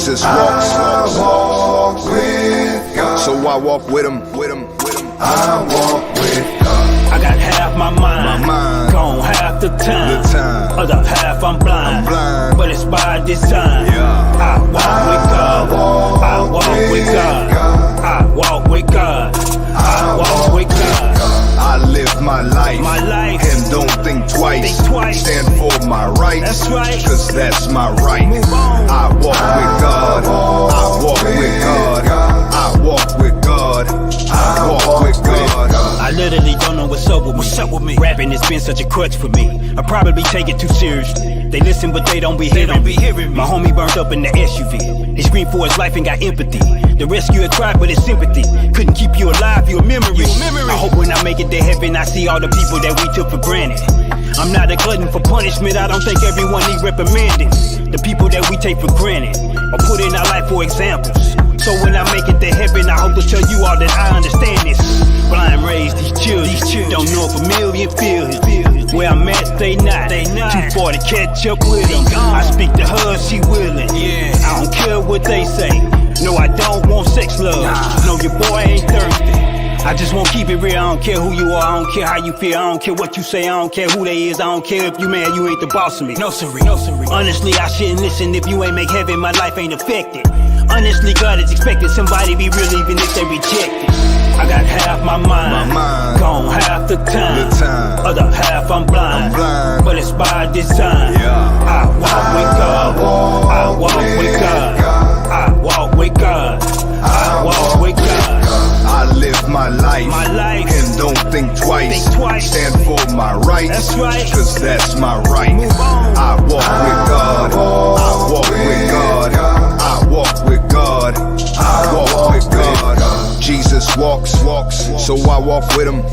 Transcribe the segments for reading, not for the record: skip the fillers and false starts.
Jesus walks. I walk with God. So I walk with him. I walk with God. I got half my mind, gone half the time. Other half I'm blind, but it's by design. I walk with God. I walk with God. I walk with God. I walk with God. I live my life and don't think twice. Stand for my rights, That's right. cause that's my right. I walk with God. I walk with God. I walk with God. I walk with God. I literally don't know what's up with me. Rapping has been such a crutch for me. I probably take it too seriously. They listen but they don't be hearing me. My homie burnt up in the SUV. They screamed for his life and got empathy. The rescuer tried but it's sympathy couldn't keep you alive, you a memory. I hope when I make it to heaven I see all the people that we took for granted. I'm not a glutton for punishment, I don't think everyone need reprimanded. The people that we take for granted or put in our life for examples. So when I make it to heaven, I hope to tell you all that I understand this. Blind raised these children, don't know if a million feel it. Where I'm at, they not. Too far to catch up with them. I speak to her, she willing. I don't care what they say. No, I don't want sex love. No, your boy ain't thirsty. I just won't keep it real, I don't care who you are, I don't care how you feel, I don't care what you say, I don't care who they is, I don't care if you mad, you ain't the boss of me. No siree. Honestly, I shouldn't listen if you ain't make heaven, my life ain't affected. Honestly, God is expecting somebody be real even if they reject it. I got half my mind, gone half the time. Other half I'm blind, but it's by design. I walk with God, I walk with God, I walk with God, I walk with God. I live my life and don't think twice. Stand for my rights, That's right. cause that's my right. I walk with God. I walk with God. I walk with God. I walk with God. Jesus walks, so I walk with him.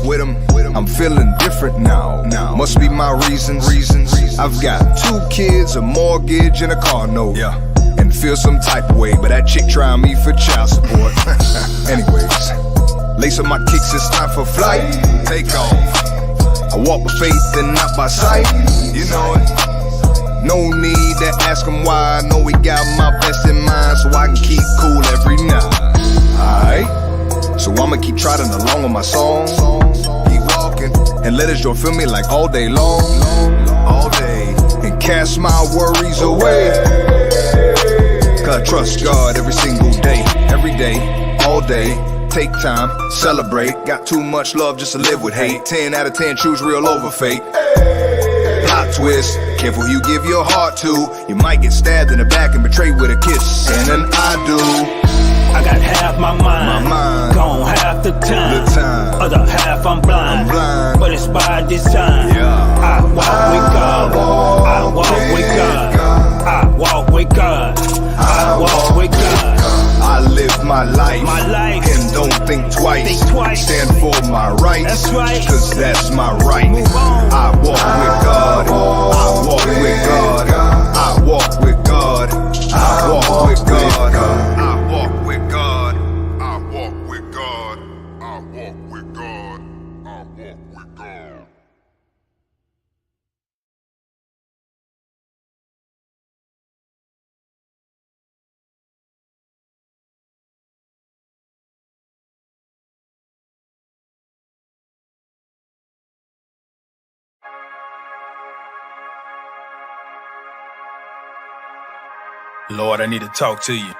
I'm feeling different now. Must be my reasons. I've got 2 kids, a mortgage, and a car note. And feel some type of way, but that chick trying me for child support. Anyways, lace up my kicks, it's time for flight. Take off. I walk by faith and not by sight. You know it. No need to ask him why. I know he got my best in mind, so I can keep cool every night. Alright, so I'ma keep trotting along with my song. Keep walking and let his joy fill me like all day long. All day, and cast my worries away. Cause I trust God every single day. Every day, all day. Take time, celebrate. Got too much love just to live with hate. 10 out of 10 choose real over fake. Plot twist, careful who you give your heart to. You might get stabbed in the back and betrayed with a kiss. And then I do. I got half my mind, gone half the time. Other half I'm blind, but it's by design. I walk with God, I walk with God, I walk with God, I walk with God. I live my life and don't think twice. Stand for my rights, That's right. cause that's my right. I walk with God. I walk with God. I walk with God. I walk with God. I walk with God. I walk with God. I walk with God. I walk with God. Lord, I need to talk to you.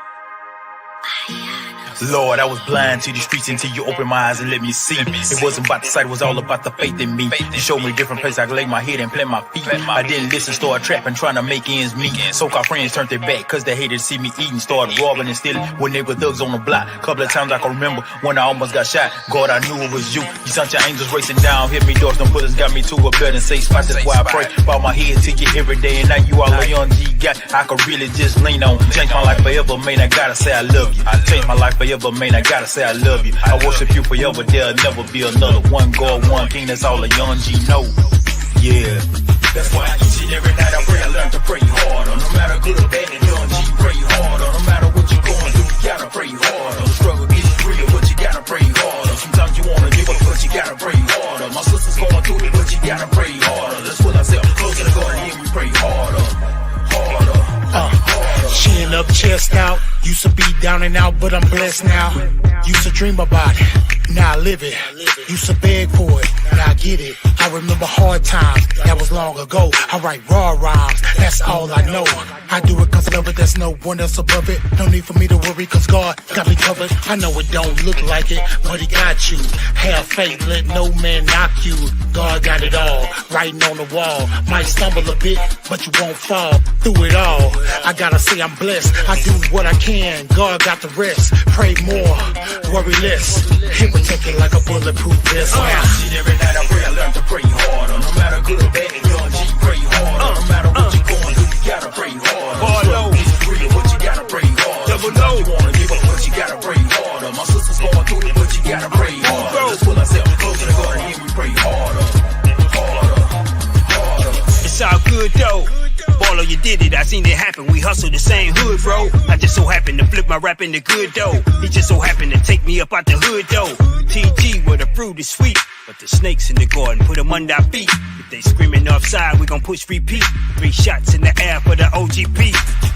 Lord, I was blind to the streets until you opened my eyes and let me see. It wasn't about the sight, it was all about the faith in me. You showed me different places I could lay my head and plant my feet. I didn't listen, started trapping, trying to make ends meet. So-called friends turned their back, cause they hated to see me eating. Started robbing and stealing when they were thugs on the block. Couple of times I can remember when I almost got shot. God, I knew it was you. You sent your angels racing down, hit me doors, them bullets got me to a better and safe spot. That's why I pray. Bow my head to you every day, and now you all a young G got I could really just lean on. Change my life forever, man, I gotta say I love you. Change my life forever, man, I gotta say I love you. I worship you forever, there'll never be another. One God, one King, that's all a young G know. Yeah. That's why each and every night I pray, I learn to pray harder. No matter good or bad, young G pray harder. No matter what you're going through, you gotta pray harder. The struggle is real, but you gotta pray harder. Sometimes you wanna give up, but you gotta pray harder. My sister's going through it, but you gotta pray harder. Let's put ourselves closer to God and we pray harder. Harder. Chin up, chest out. Used to be down and out, but I'm blessed now. Used to dream about it, now I live it. Used to beg for it, now I get it. I remember hard times, that was long ago. I write raw rhymes, that's all I know. I do it cause I love it, there's no one else above it. No need for me to worry cause God got me covered. I know it don't look like it, but he got you. Have faith, let no man knock you. God got it all, writing on the wall. Might stumble a bit, but you won't fall. Through it all, I gotta say I'm blessed. I do what I can, God got the rest. Pray more, worry less. Hit protected like a bulletproof vest. Every night I pray, I learn to pray harder. No matter good or bad, young G, pray harder. No matter what you're going through, you gotta pray harder. Struggle is real, but you gotta pray harder. Sometimes you wanna give up, but you gotta pray harder. My sister's going through it, but you gotta pray harder. Let's pull ourselves closer to God and hear me pray harder. It's all good though. Baller, you did it, I seen it happen. We hustle the same hood, bro. I just so happened to flip my rap into good dough. He just so happened to take me up out the hood though. TG where the fruit is sweet, but the snakes in the garden put them under our feet. If they screaming offside, we gon' push repeat. 3 shots in the air for the OGP.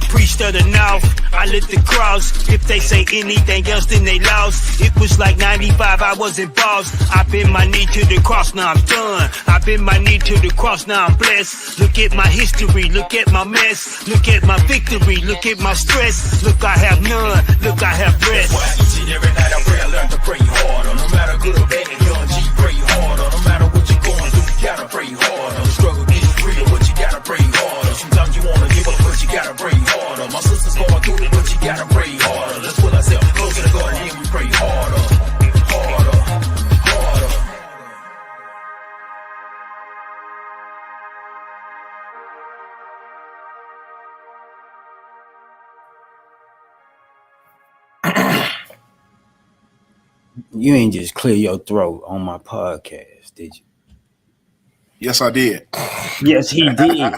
Priest of the North, I lit the cross. If they say anything else, then they lost. It was like 95, I wasn't boss. I been my knee to the cross, now I'm done. I been my knee to the cross, now I'm blessed. Look at my history, look at my mess. Look at my victory, look at my stress. Look, I have none, look, I have rest. Why each and every night I pray, I learn to pray harder. No matter good or bad, young G, pray harder. No matter what you're going through, you gotta pray harder. The struggle is real, but you gotta pray harder. Sometimes you wanna give up, but you gotta pray harder. My sister's going through it, but you gotta pray harder. Let's pull ourselves closer to God and hear me pray harder. Harder, harder. You ain't just clear your throat on my podcast, did you? Yes, I did. Yes, he did.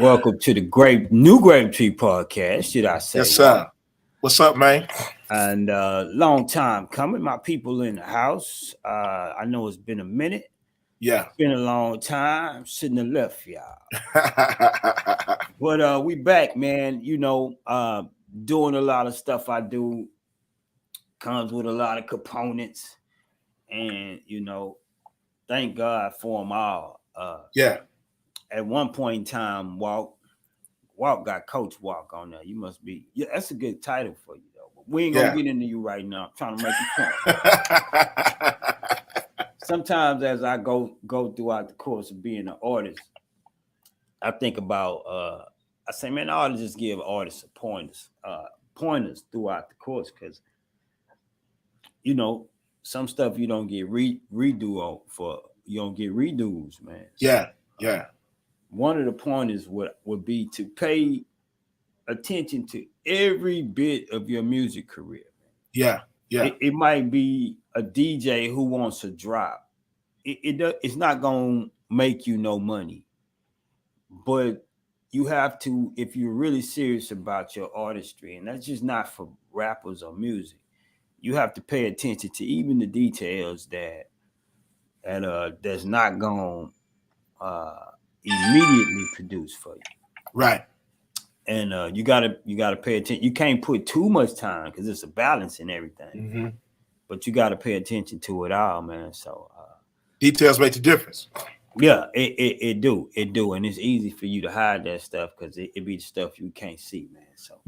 Welcome to the new Grapetree Podcast, should I say? Yes, sir. What's up, man? And long time coming, my people in the house. I know it's been a minute. Yeah. It's been a long time. Shouldn't have left y'all. But we back, man. You know, doing a lot of stuff I do comes with a lot of components. And, you know, thank God for them all. Yeah. At one point in time, Walk got Coach Walk on there. You must be. Yeah, that's a good title for you, though. But we ain't gonna get into you right now. I'm trying to make a point. Sometimes as I go throughout the course of being an artist, I think about I say, man, I ought to just give artists pointers throughout the course, because you know, some stuff you don't get redo on for, you don't get redos, man. Yeah, yeah. One of the pointers would be to pay attention to every bit of your music career. Yeah, yeah. It might be a DJ who wants a drop. It's not gonna make you no money, but you have to, if you're really serious about your artistry, and that's just not for rappers or music, you have to pay attention to even the details that's not gonna immediately produce for you. Right. And you gotta pay attention. You can't put too much time because it's a balance in everything. Mm-hmm. But you gotta pay attention to it all, man. So details make the difference. Yeah, it do, and it's easy for you to hide that stuff because it be the stuff you can't see, man. So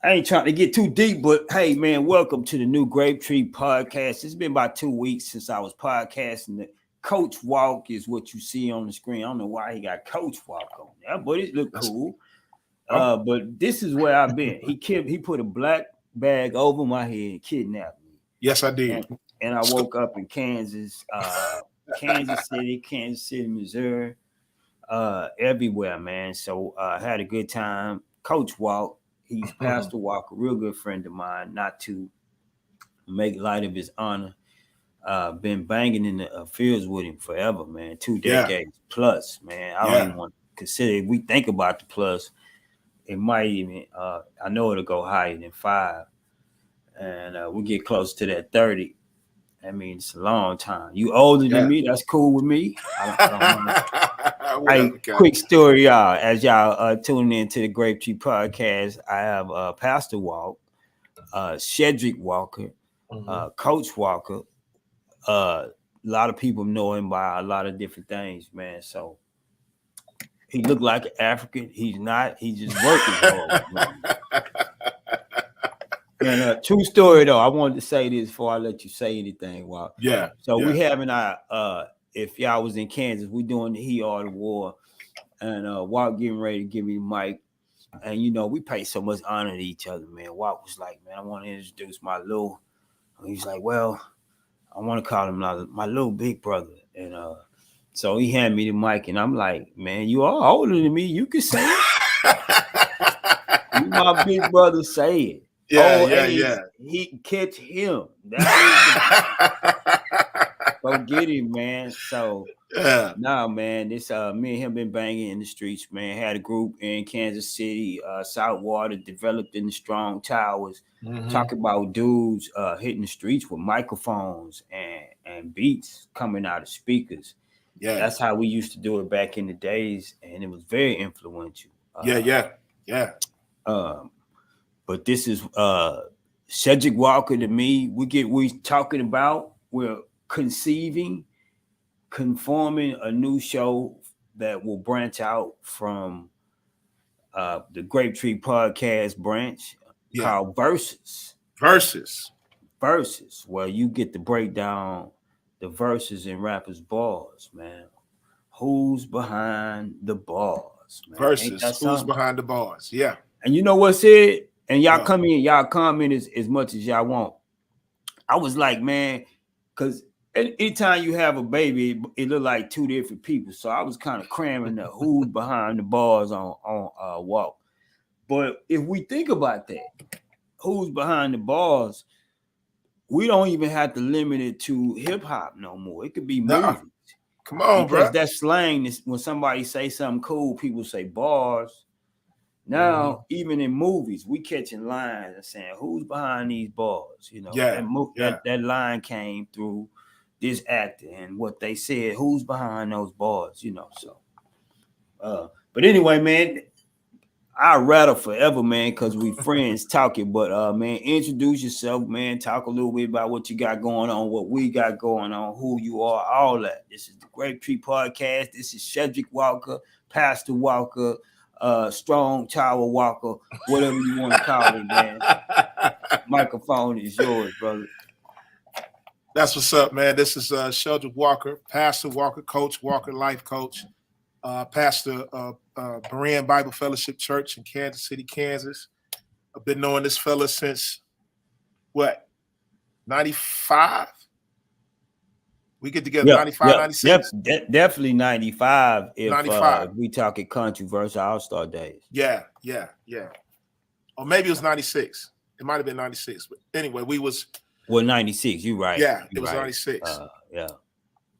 I ain't trying to get too deep, but hey, man, welcome to the new Grapetree Podcast. It's been about 2 weeks since I was podcasting. The Coach Walk is what you see on the screen. I don't know why he got Coach Walk on there, but it looked cool. But this is where I've been. He put a black bag over my head and kidnapped me. Yes, I did. And I woke up in Kansas City, Missouri, everywhere, man. So I had a good time. Coach Walk, he's Pastor Walk, a real good friend of mine, not to make light of his honor. Been banging in the fields with him forever, man. 2 decades plus, man. I don't even want to consider, if we think about the plus, it might even, I know it'll go higher than 5. And we get close to that 30. I mean, it's a long time. You older than me, that's cool with me. I don't Quick story, y'all. As y'all tuning into the Grapetree Podcast, I have Pastor Walk, Sheldrick Walker, Coach Walker. A lot of people know him by a lot of different things, man. So he looked like an African. He's not. He's just working hard, man. And true story though, I wanted to say this before I let you say anything. Wow. Yeah. So we having our if y'all was in Kansas, we doing the He or the War, and Walt getting ready to give me the mic, and you know we pay so much honor to each other, man. Walt was like, man, I want to introduce my little. He's like, well, I want to call him my little big brother, and so he handed me the mic, and I'm like, man, you are older than me, you can say it. You my big brother, say it. Yeah. He catch him. Go get him, man. So man, this me and him been banging in the streets, man. Had a group in Kansas City, Southwater, developed in the Strong Towers, talking about dudes hitting the streets with microphones and beats coming out of speakers. Yeah, that's how we used to do it back in the days, and it was very influential. Yeah. But this is Sheldrick Walker to me. We're conceiving, conforming a new show that will branch out from the Grapetree Podcast branch called Versus, where you get to break down the verses in rappers' bars, man. Who's behind the bars, man? Versus, who's behind the bars? Yeah. And you know what's it? And y'all come in, y'all comment as much as y'all want. I was like, man, because anytime you have a baby, it look like two different people. So I was kind of cramming the who's behind the bars on Walk. But if we think about that, who's behind the bars, we don't even have to limit it to hip hop no more. It could be movies. Come on, bro. Because that slang is when somebody say something cool, people say bars. Now, even in movies, we catching lines and saying, who's behind these bars? You know, that line came through this actor and what they said, who's behind those bars, you know, so. But anyway, man, I'd rather forever, man, because we friends talking. But, man, introduce yourself, man. Talk a little bit about what you got going on, what we got going on, who you are, all that. This is the Grapetree Podcast. This is Sheldrick Walker, Pastor Walker, Strong Tower Walker, whatever you want to call it, man. Microphone is yours, brother. That's what's up, man. This is Sheldrick Walker, Pastor Walker, Coach Walker, life coach, pastor of Berean Bible Fellowship Church in Kansas City, Kansas. I've been knowing this fella since what, 95? We get together 95, 96? Definitely 95 if we talking controversial All-Star days. Yeah. Or maybe it was 96. It might have been 96. But anyway, we was... Well, 96, you right. Yeah, it was 96. Yeah.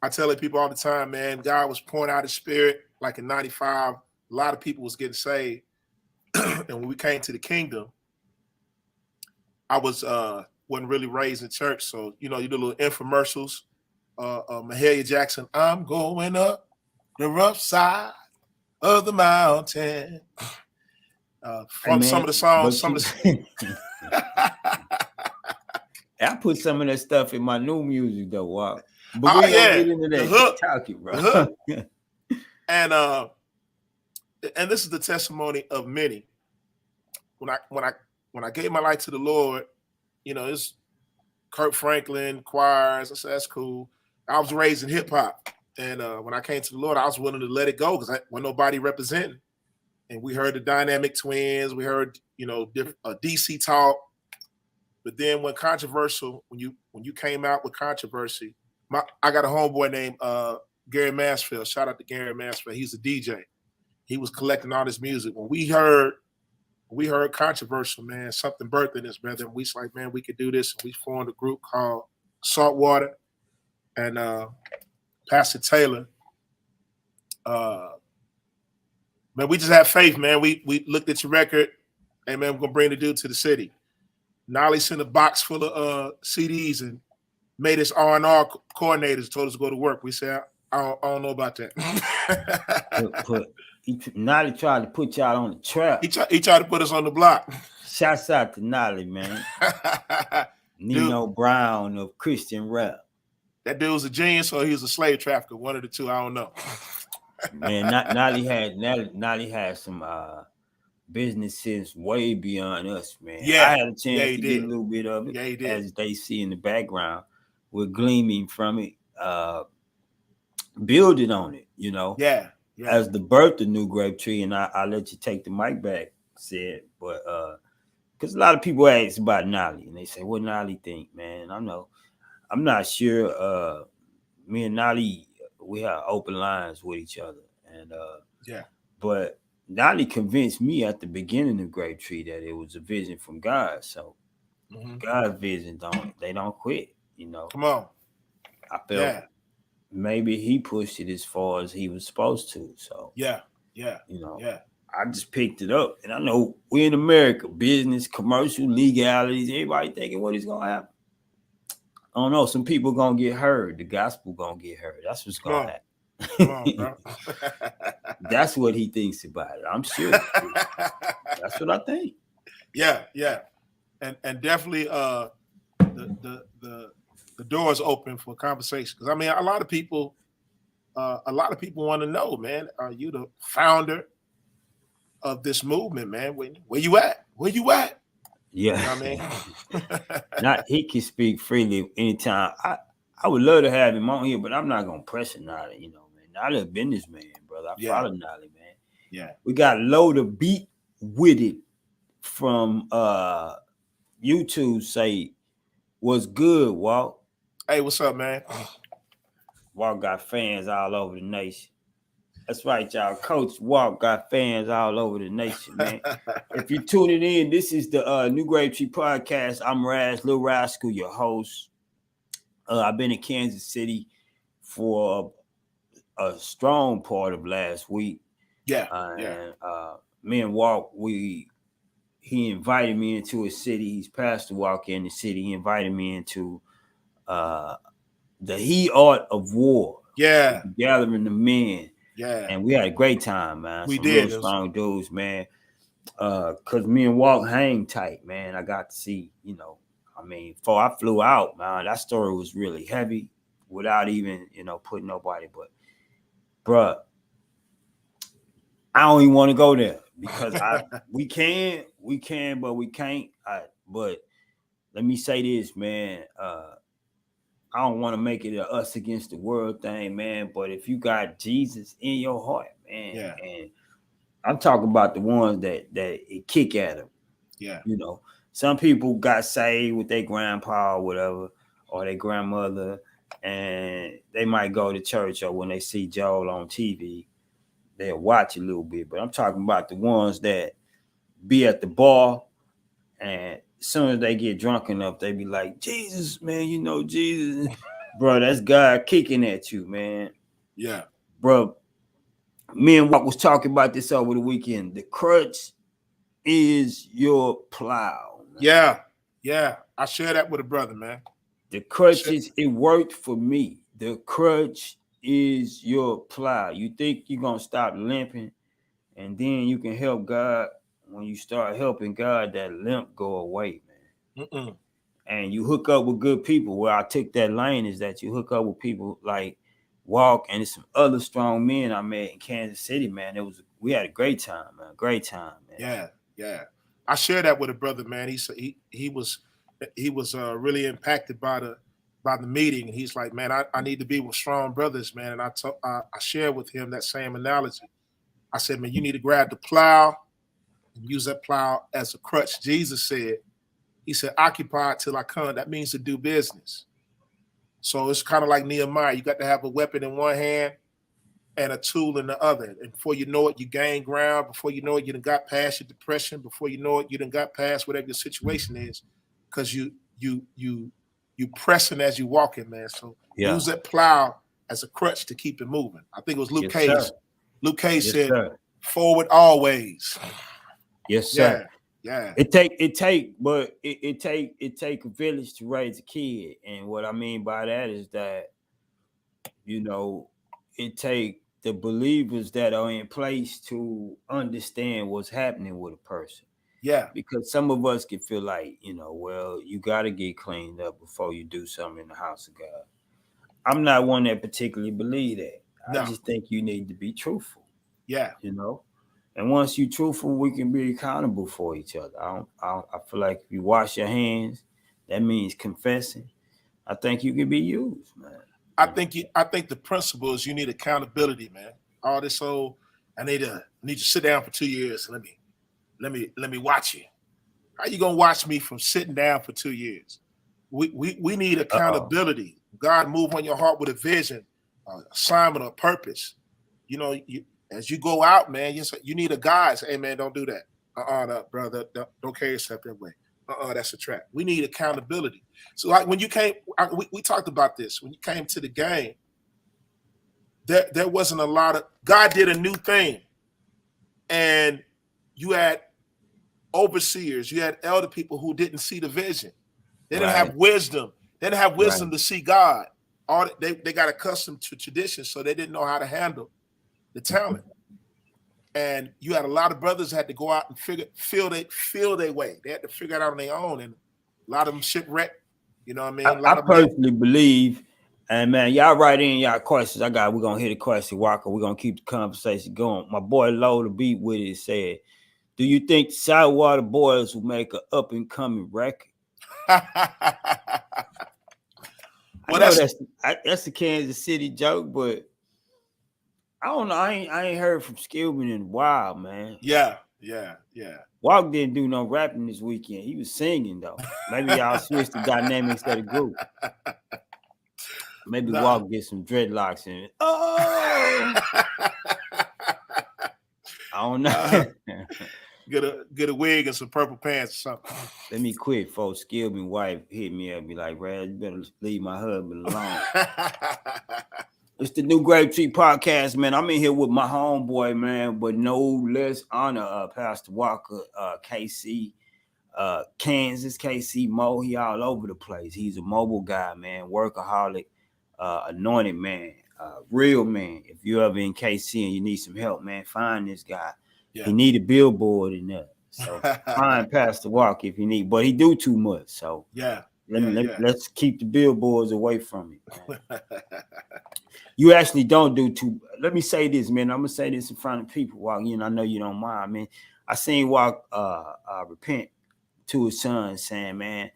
I tell it people all the time, man, God was pouring out his spirit like in 95. A lot of people was getting saved. And when we came to the kingdom, I wasn't really raised in church. So, you know, you do little infomercials. Mahalia Jackson, I'm going up the rough side of the mountain. From some of the songs, I put some of that stuff in my new music though. Wow. But we don't get into that. The hook. Talking, bro. And this is the testimony of many. When I gave my life to the Lord, you know, it's Kirk Franklin choirs. I said that's cool. I was raised in hip hop, and when I came to the Lord, I was willing to let it go because I wasn't nobody representing. And we heard the Dynamic Twins. We heard, you know, DC talk. But then when you came out with controversy, I got a homeboy named Gary Mansfield. Shout out to Gary Mansfield. He's a DJ. He was collecting all this music. When we heard controversial, man, something birthed in us, brother. And we was like, man, we could do this. And we formed a group called Saltwater. And Pastor Taylor, man, we just have faith, man. We looked at your record. Hey, man, we're going to bring the dude to the city. Nolly sent a box full of CDs and made us R&R coordinators, told us to go to work. We said, I don't know about that. Nolly tried to put y'all on the trap. He tried to put us on the block. Shouts out to Nolly, man. Nino Brown of Christian rap. That dude was a genius, or he was a slave trafficker. One of the two, I don't know. Man, Nolly had some business sense way beyond us, man. Yeah, I had a chance to did. get a little bit of it, he did. as they see in the background. We're gleaming from it, building on it, you know. Yeah. As the birth of New Grapetree, and I'll let you take the mic back, said, but because a lot of people ask about Nolly, and they say, what Nolly think, man? I'm not sure. Me and Nolly, we have open lines with each other, and but Nolly convinced me at the beginning of Grapetree that it was a vision from God. So God's vision they don't quit, you know. Come on. I felt maybe he pushed it as far as he was supposed to. So you know, I just picked it up, and I know we're in America, business, commercial, legalities, everybody thinking what is gonna happen. I don't know. Some people gonna get heard. The gospel gonna get heard. That's what's gonna happen. Come on, bro. That's what he thinks about it. I'm sure. That's what I think. Yeah, and definitely the door is open for conversation, because I mean a lot of people want to know, man, are you the founder of this movement, man? Where you at? Where you at? Yeah, you know what I mean? He can speak freely anytime. I would love to have him on here, but I'm not gonna pressure Nolly, you know, man. Nolly a businessman, brother. I follow Nolly, man. Yeah. We got Load of Beat with it from YouTube. Say, what's good, Walt? Hey, what's up, man? Walt got fans all over the nation. That's right, y'all. Coach Walt got fans all over the nation, man. If you're tuning in, this is the New Grapetree Podcast. I'm Raz, Lil Rascal, your host. I've been in Kansas City for a strong part of last week. Me and Walt, he invited me into a city. He's pastor Walk in the city. He invited me into the He Art of War. Yeah. Gathering the men. Yeah. And we had a great time, man. We Some did. Real strong dudes, man. Cause me and Walt hang tight, man. I got to see, you know, I mean, before I flew out, man, that story was really heavy without even, you know, putting nobody, but bruh, I don't even want to go there because we can, but we can't. But let me say this, man. I don't want to make it a us against the world thing, man. But if you got Jesus in your heart, man, and I'm talking about the ones that it kick at them. Yeah. You know, some people got saved with their grandpa or whatever, or their grandmother, and they might go to church, or when they see Joel on TV, they'll watch a little bit. But I'm talking about the ones that be at the bar, and as soon as they get drunk enough, they be like, Jesus, man, you know, Jesus. Bro, that's God kicking at you, man. Yeah. Bro, me and Walt was talking about this over the weekend. The crutch is your plow. Man. Yeah. I share that with a brother, man. The crutch it worked for me. The crutch is your plow. You think you're going to stop limping, and then you can help God. When you start helping God, that limp go away, man. And you hook up with good people. Where I took that lane is that you hook up with people like Walk and some other strong men I met in Kansas City, man. We had a great time, man. Great time, man. Yeah. I share that with a brother, man. He was really impacted by the meeting, and he's like, man, I need to be with strong brothers, man. And I shared with him that same analogy. I said, man, you need to grab the plow and use that plow as a crutch. Jesus said, he said, occupy till I come. That means to do business. So it's kind of like Nehemiah. You got to have a weapon in one hand and a tool in the other. And before you know it, you gain ground. Before you know it, you done got past your depression. Before you know it, you done got past whatever your situation is, because you pressing as you walking, man. So use that plow as a crutch to keep it moving. I think it was Luke Cage. Sir. Luke Cage said, forward always. Yes, sir. Yeah. It take a village to raise a kid. And what I mean by that is that, you know, it take the believers that are in place to understand what's happening with a person. Yeah. Because some of us can feel like, well, you got to get cleaned up before you do something in the house of God. I'm not one that particularly believe that. No. I just think you need to be truthful. Yeah. And once you're truthful, we can be accountable for each other. I feel like if you wash your hands, that means confessing. I think you can be used, man. I think the principle is you need accountability, man. All this whole, I need to sit down for 2 years. Let me watch you. How you gonna watch me from sitting down for 2 years? We need accountability. God move on your heart with a vision, assignment, or purpose. As you go out, man, you need a guide. Say, hey, man, don't do that. No, brother, don't carry yourself that way. That's a trap. We need accountability. So, like when you came, we talked about this. When you came to the game, there wasn't a lot of. God did a new thing, and you had overseers, you had elder people who didn't see the vision. They didn't have wisdom. They didn't have wisdom to see God. They got accustomed to tradition, so they didn't know how to handle the talent. And you had a lot of brothers that had to go out and feel their way. They had to figure it out on their own, and a lot of them shipwrecked. You know what I mean? I personally believe, and man, y'all write in y'all questions. We're gonna hit a question, Walker. We're gonna keep the conversation going. My boy Low the Beat with it said, "Do you think the Saltwater Boys will make an up and coming record?" Well, that's the Kansas City joke, but I don't know. I ain't heard from Skillman in a while, man. Yeah. Walk didn't do no rapping this weekend. He was singing though. Maybe y'all switch the dynamics of the group. Maybe Walk get some dreadlocks in it. Oh, I don't know. Get a wig and some purple pants or something. Let me quit, folks. Skillman wife hit me up, be like, "Brad, you better leave my husband alone." It's the new Grapetree Podcast, man. I'm in here with my homeboy, man, but no less honor, Pastor Walker, KC, Kansas, KC Mo. He all over the place. He's a mobile guy, man, workaholic, anointed man, real man. If you're ever in KC and you need some help, man, find this guy. Yeah. He need a billboard in there. So find Pastor Walker if you need, but he do too much. So let's keep the billboards away from him, man. You actually don't do too. Let me say this, man. I'm gonna say this in front of people. Walk, I know you don't mind, man. I seen Walk repent to his son, saying, "Man,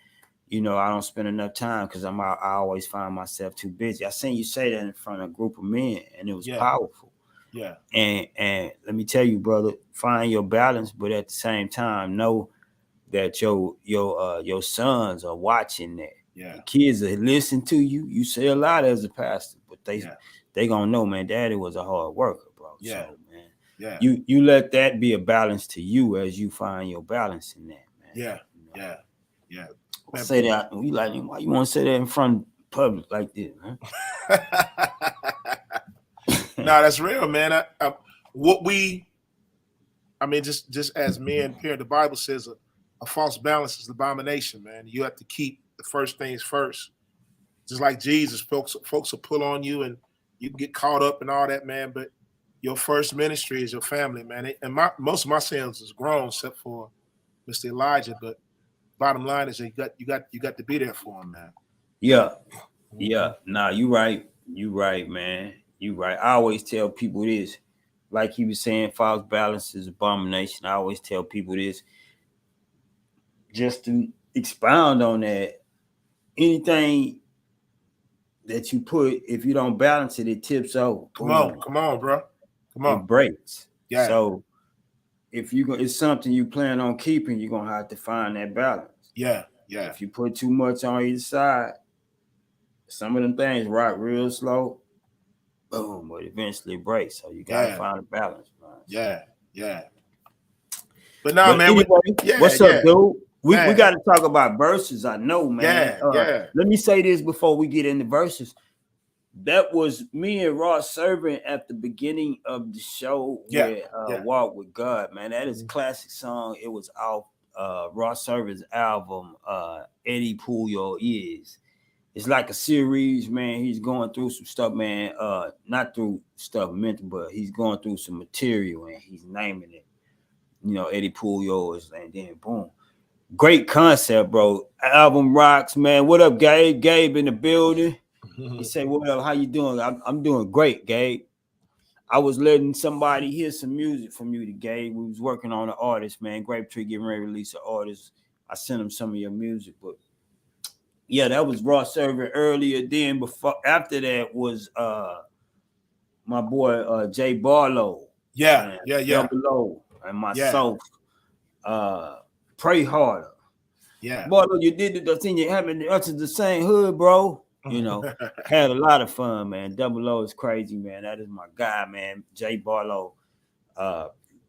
I don't spend enough time because I always find myself too busy." I seen you say that in front of a group of men, and it was powerful. Yeah. And let me tell you, brother, find your balance, but at the same time, know that your sons are watching that. Yeah. The kids are listening to you. You say a lot as a pastor, but they gonna know, man, Daddy was a hard worker, bro. Yeah. So, man, yeah. You let that be a balance to you as you find your balance in that, man. Yeah. Man, say that. We like, why you want to say that in front of public like this, man? No, that's real, man. Just as men here, the Bible says a false balance is an abomination, man. You have to keep the first things first. Just like Jesus, folks will pull on you and you can get caught up and all that, man. But your first ministry is your family, man. And most of my sons is grown, except for Mr. Elijah. But bottom line is you got to be there for him, man. Yeah. Nah, you right, man. You right. I always tell people this, like he was saying, false balance is abomination. I always tell people this, just to expound on that. Anything that you put, if you don't balance it, it tips over. Come on, bro. Come on. It breaks. Yeah. So if it's something you plan on keeping, you're gonna have to find that balance. Yeah. If you put too much on either side, some of them things rock real slow. Boom, but eventually it breaks. So you gotta find a balance, man. Yeah. But now, man, anyway, what's up, dude? We got to talk about verses. I know, man. Let me say this before we get into verses. That was me and Ross Servant at the beginning of the show. Walk with God, man. That is a classic song. It was off Ross Servant's album, Eddie Pull Your Ears. it's like a series, man. He's going through some stuff, man. Not through stuff mental, but he's going through some material and he's naming it. You know, Eddie Pull Yours, and then boom. Great concept, bro. Album rocks, man. What up, Gabe? Gabe in the building. He said, "What up? How you doing?" I'm doing great, Gabe. I was letting somebody hear some music from you, Gabe. We was working on an artist, man. Grapetree getting ready to release an artist. I sent him some of your music, but yeah, that was Raw Servant earlier. Then after that was my boy Jay Barlow. Yeah. Double O and myself. Pray Harder. Yeah. Barlow, you did the thing. You having us in the same hood, bro. You know, had a lot of fun, man. Double O is crazy, man. That is my guy, man. Jay Barlow,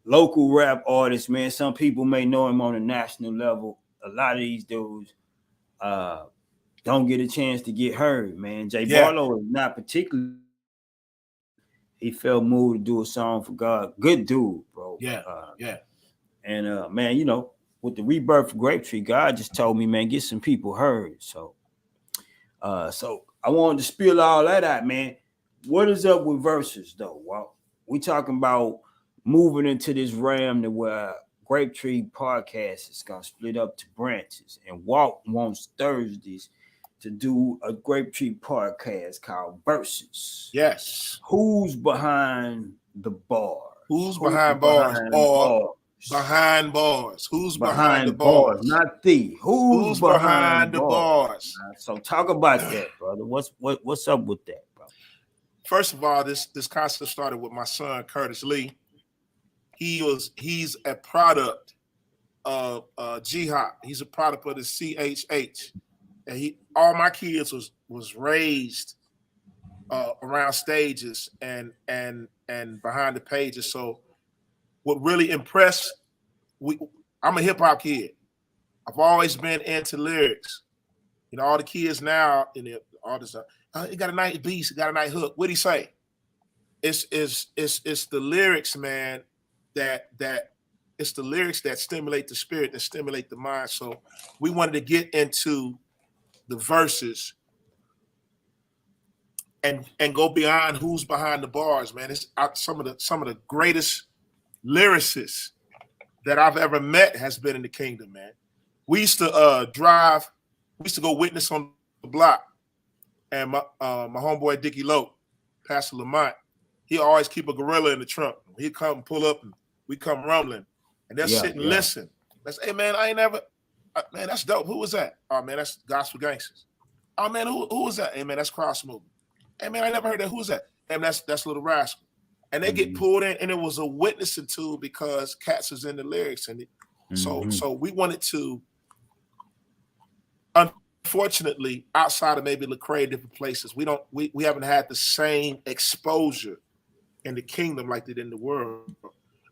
local rap artist, man. Some people may know him on a national level. A lot of these dudes don't get a chance to get heard, man. Jay Barlow is not particularly. He felt moved to do a song for God. Good dude, bro. Yeah. And man, you know, with the rebirth of Grapetree, God just told me, man, get some people heard. So I wanted to spill all that out, man. What is up with verses, though? Well, we talking about moving into this realm to where Grapetree Podcast is gonna split up to branches, and Walt wants Thursdays to do a Grapetree Podcast called Verses. Yes. Who's behind the bars? Who's behind bars? Or behind bars? Who's behind the bars? Not the. Who's behind the bars? So talk about that, brother. What's up with that, bro? First of all, this concept started with my son Curtis Lee. He's a product of G-Hop. He's a product of the CHH. And all my kids was raised around stages and behind the pages. So what really impressed, I'm a hip hop kid. I've always been into lyrics. You know, all the kids now in the artists, he got a nice beat, he got a nice hook. What'd he say? It's the lyrics, man. That it's the lyrics that stimulate the spirit, that stimulate the mind. So we wanted to get into the verses and go beyond who's behind the bars, man. It's some of the greatest lyricists that I've ever met has been in the kingdom, man. We used to go witness on the block, and my homeboy Dickie Lowe, Pastor Lamont, he always keep a gorilla in the trunk. He'd come pull up and we come rumbling, and they'll sit and listen. Let's say, hey man, I ain't never, man, that's dope. Who was that? Oh man, that's Gospel Gangsters. Oh man, who was that? Hey man, that's Cross Movement. Hey man, I never heard that. Who's that? Hey man, that's Little Rascal. And they get pulled in, and it was a witnessing tool because cats was in the lyrics, and so we wanted to. Unfortunately, outside of maybe Lecrae, different places, we haven't had the same exposure in the kingdom like they did in the world.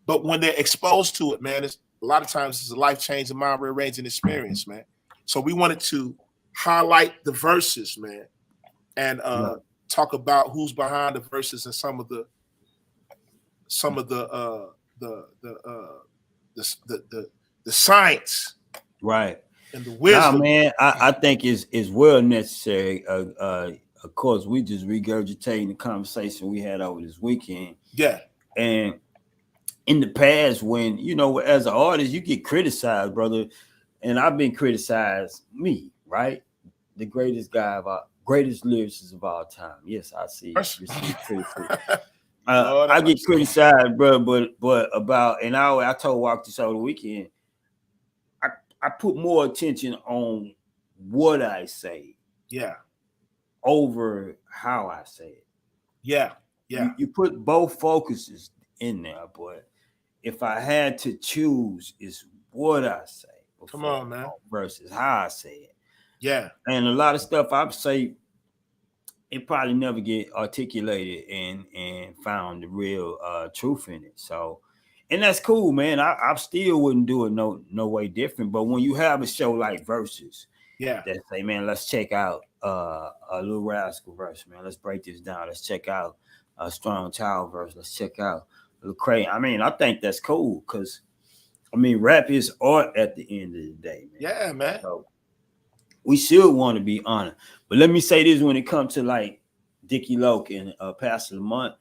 But when they're exposed to it, man, it's a lot of times it's a life-changing, mind-rearranging experience, man. So we wanted to highlight the verses, man, and talk about who's behind the verses and some of the science, right, and the wisdom. Nah, man, I think is well necessary. Of course, we just regurgitating the conversation we had over this weekend. Yeah, and in the past, when you know, as an artist, you get criticized, brother, and I've been criticized. Me, right, the greatest lyricist of all time. Yes, I see. I get criticized, bro, but about, and I told Walk this over the weekend. I put more attention on what I say, over how I say it. Yeah. You put both focuses in there, but if I had to choose, it's what I say. Come on, man. Versus how I say it. Yeah. And a lot of stuff I say, it probably never get articulated and found the real truth in it. So, and that's cool, man. I still wouldn't do it no way different. But when you have a show like Versus, that say, man, let's check out a Little Rascal verse, man. Let's break this down. Let's check out a Strong Child verse. Let's check out Lecrae. I mean, I think that's cool because, I mean, rap is art at the end of the day, man. Yeah, man. So we should want to be honored. But let me say this when it comes to like Dickie Loke and Pastor Lamont.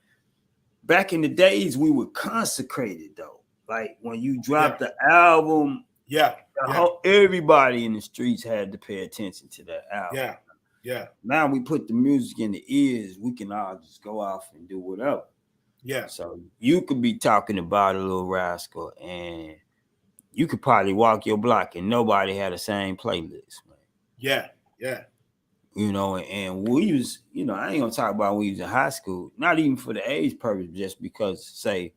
Back in the days, we were consecrated though. Like when you dropped the album, everybody in the streets had to pay attention to that album. Yeah. Now we put the music in the ears, we can all just go off and do whatever. Yeah. So you could be talking about a Little Rascal, and you could probably walk your block and nobody had the same playlist, man. Yeah. You know, and we was, you know, I ain't gonna talk about when we was in high school, not even for the age purpose, just because, say,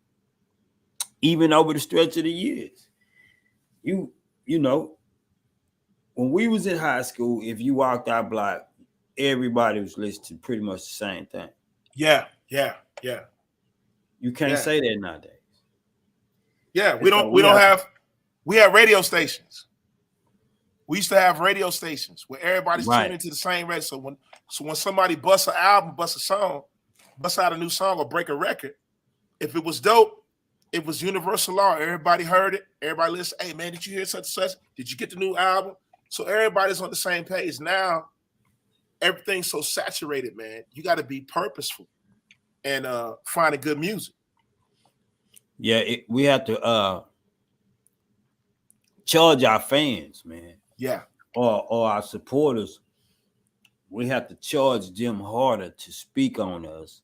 even over the stretch of the years, you know, when we was in high school, if you walked our block, everybody was listening to pretty much the same thing. Yeah. You can't say that nowadays. Yeah, we have radio stations. We used to have radio stations where everybody's tuning into the same radio. So when somebody busts an album, busts a song, busts out a new song or break a record, if it was dope, it was universal law. Everybody heard it. Everybody listened. Hey man, did you hear such and such? Did you get the new album? So everybody's on the same page. Now everything's so saturated, man. You got to be purposeful and find a good music. Yeah, we have to charge our fans, man. Yeah. Or our supporters. We have to charge them harder to speak on us.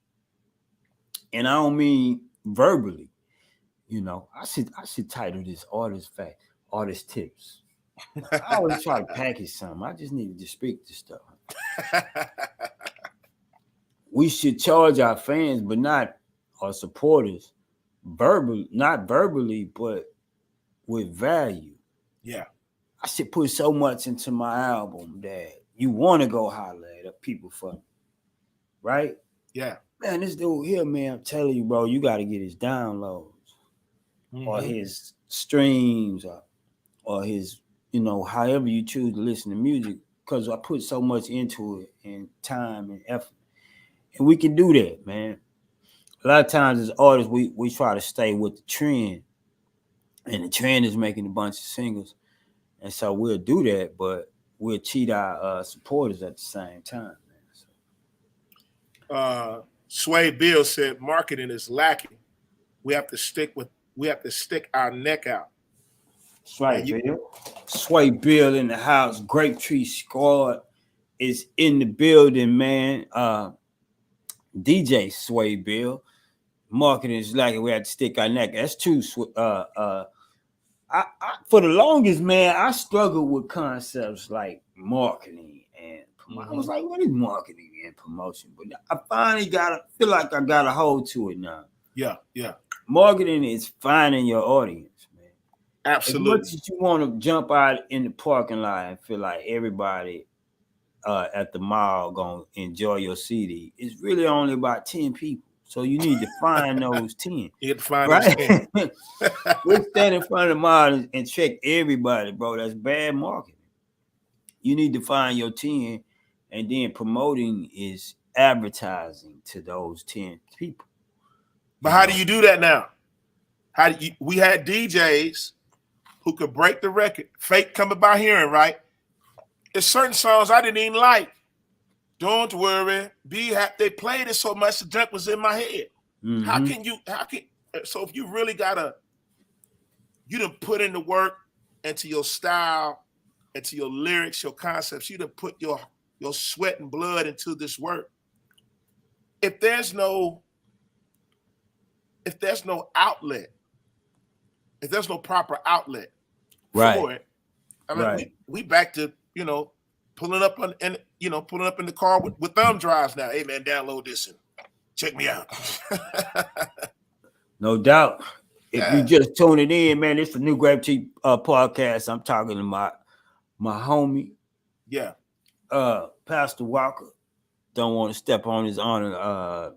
And I don't mean verbally. You know, I should title this artist tips. I always try to package something. I just need to speak to stuff. We should charge our fans, but not our supporters not verbally, but with value. Yeah. I should put so much into my album that you want to go holler at people for me. Right? Yeah. Man, this dude here, man, I'm telling you, bro, you got to get his downloads or his streams or his, you know, however you choose to listen to music, because I put so much into it and time and effort. And we can do that, man. A lot of times as artists, we try to stay with the trend, and the trend is making a bunch of singles. And so we'll do that, but we'll cheat our supporters at the same time, man. So. Sway Bill said marketing is lacking. We have to stick our neck out. Sway Bill in the house. Grapetree squad is in the building, man. DJ Sway Bill. Marketing is lacking. We have to stick our neck. That's true. I for the longest, man, I struggled with concepts like marketing and promotion. I was like, what is marketing and promotion? But I finally feel like I got a hold to it now. Yeah. Marketing is finding your audience, man. Absolutely. As much as you want to jump out in the parking lot and feel like everybody at the mall gonna enjoy your CD, it's really only about 10 people. So you need to find those 10. You have to find those 10. We'll stand in front of the mall and check everybody, bro. That's bad marketing. You need to find your 10, and then promoting is advertising to those 10 people. But how do you do that now? We had DJs who could break the record. Fake coming by hearing, right? There's certain songs I didn't even like. Don't worry, be happy. They played it so much the junk was in my head. Mm-hmm. So if you really you done put in the work into your style, into your lyrics, your concepts, you done put your sweat and blood into this work. If there's no outlet, if there's no proper outlet for it, I mean, we back to, pulling up in the car with thumb drives now. Hey man, download this and check me out. No doubt. If you just tuning in, man, it's the new Grapetree Podcast. I'm talking to my homie. Yeah. Pastor Walker. Don't want to step on his honor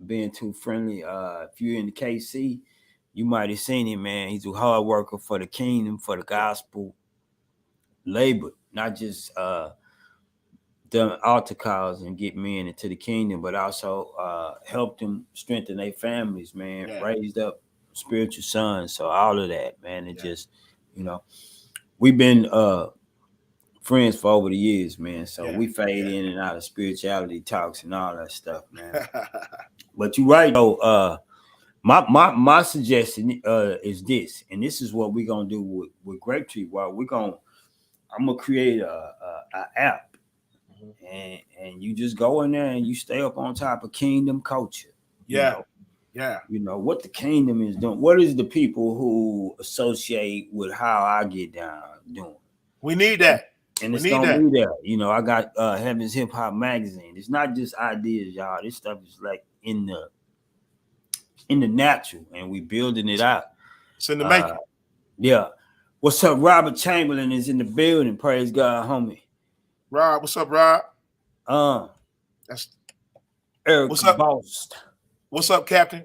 being too friendly. If you're in the KC, you might have seen him, man. He's a hard worker for the kingdom, for the gospel, labor, not just done altar calls and get men into the kingdom, but also helped them strengthen their families, man, raised up spiritual sons. So all of that, man, it just, we've been friends for over the years, man. So Yeah, we fade yeah. in and out of spirituality talks and all that stuff, man. But you're right, though. My suggestion is this, and this is what we're gonna do with Grapetree. Well, I'm gonna create a app, and you just go in there and you stay up on top of kingdom culture. Yeah, yeah. You know what the kingdom is doing. What is the people who associate with how I get down doing? We need that. And it's gonna be there. You know, I got Heaven's Hip Hop Magazine. It's not just ideas, y'all. This stuff is like in the natural, and we building it out. It's in the making. Yeah. What's up? Robert Chamberlain is in the building. Praise God, homie. Rob, what's up, Rob? That's Eric what's up, Boss. What's up, Captain?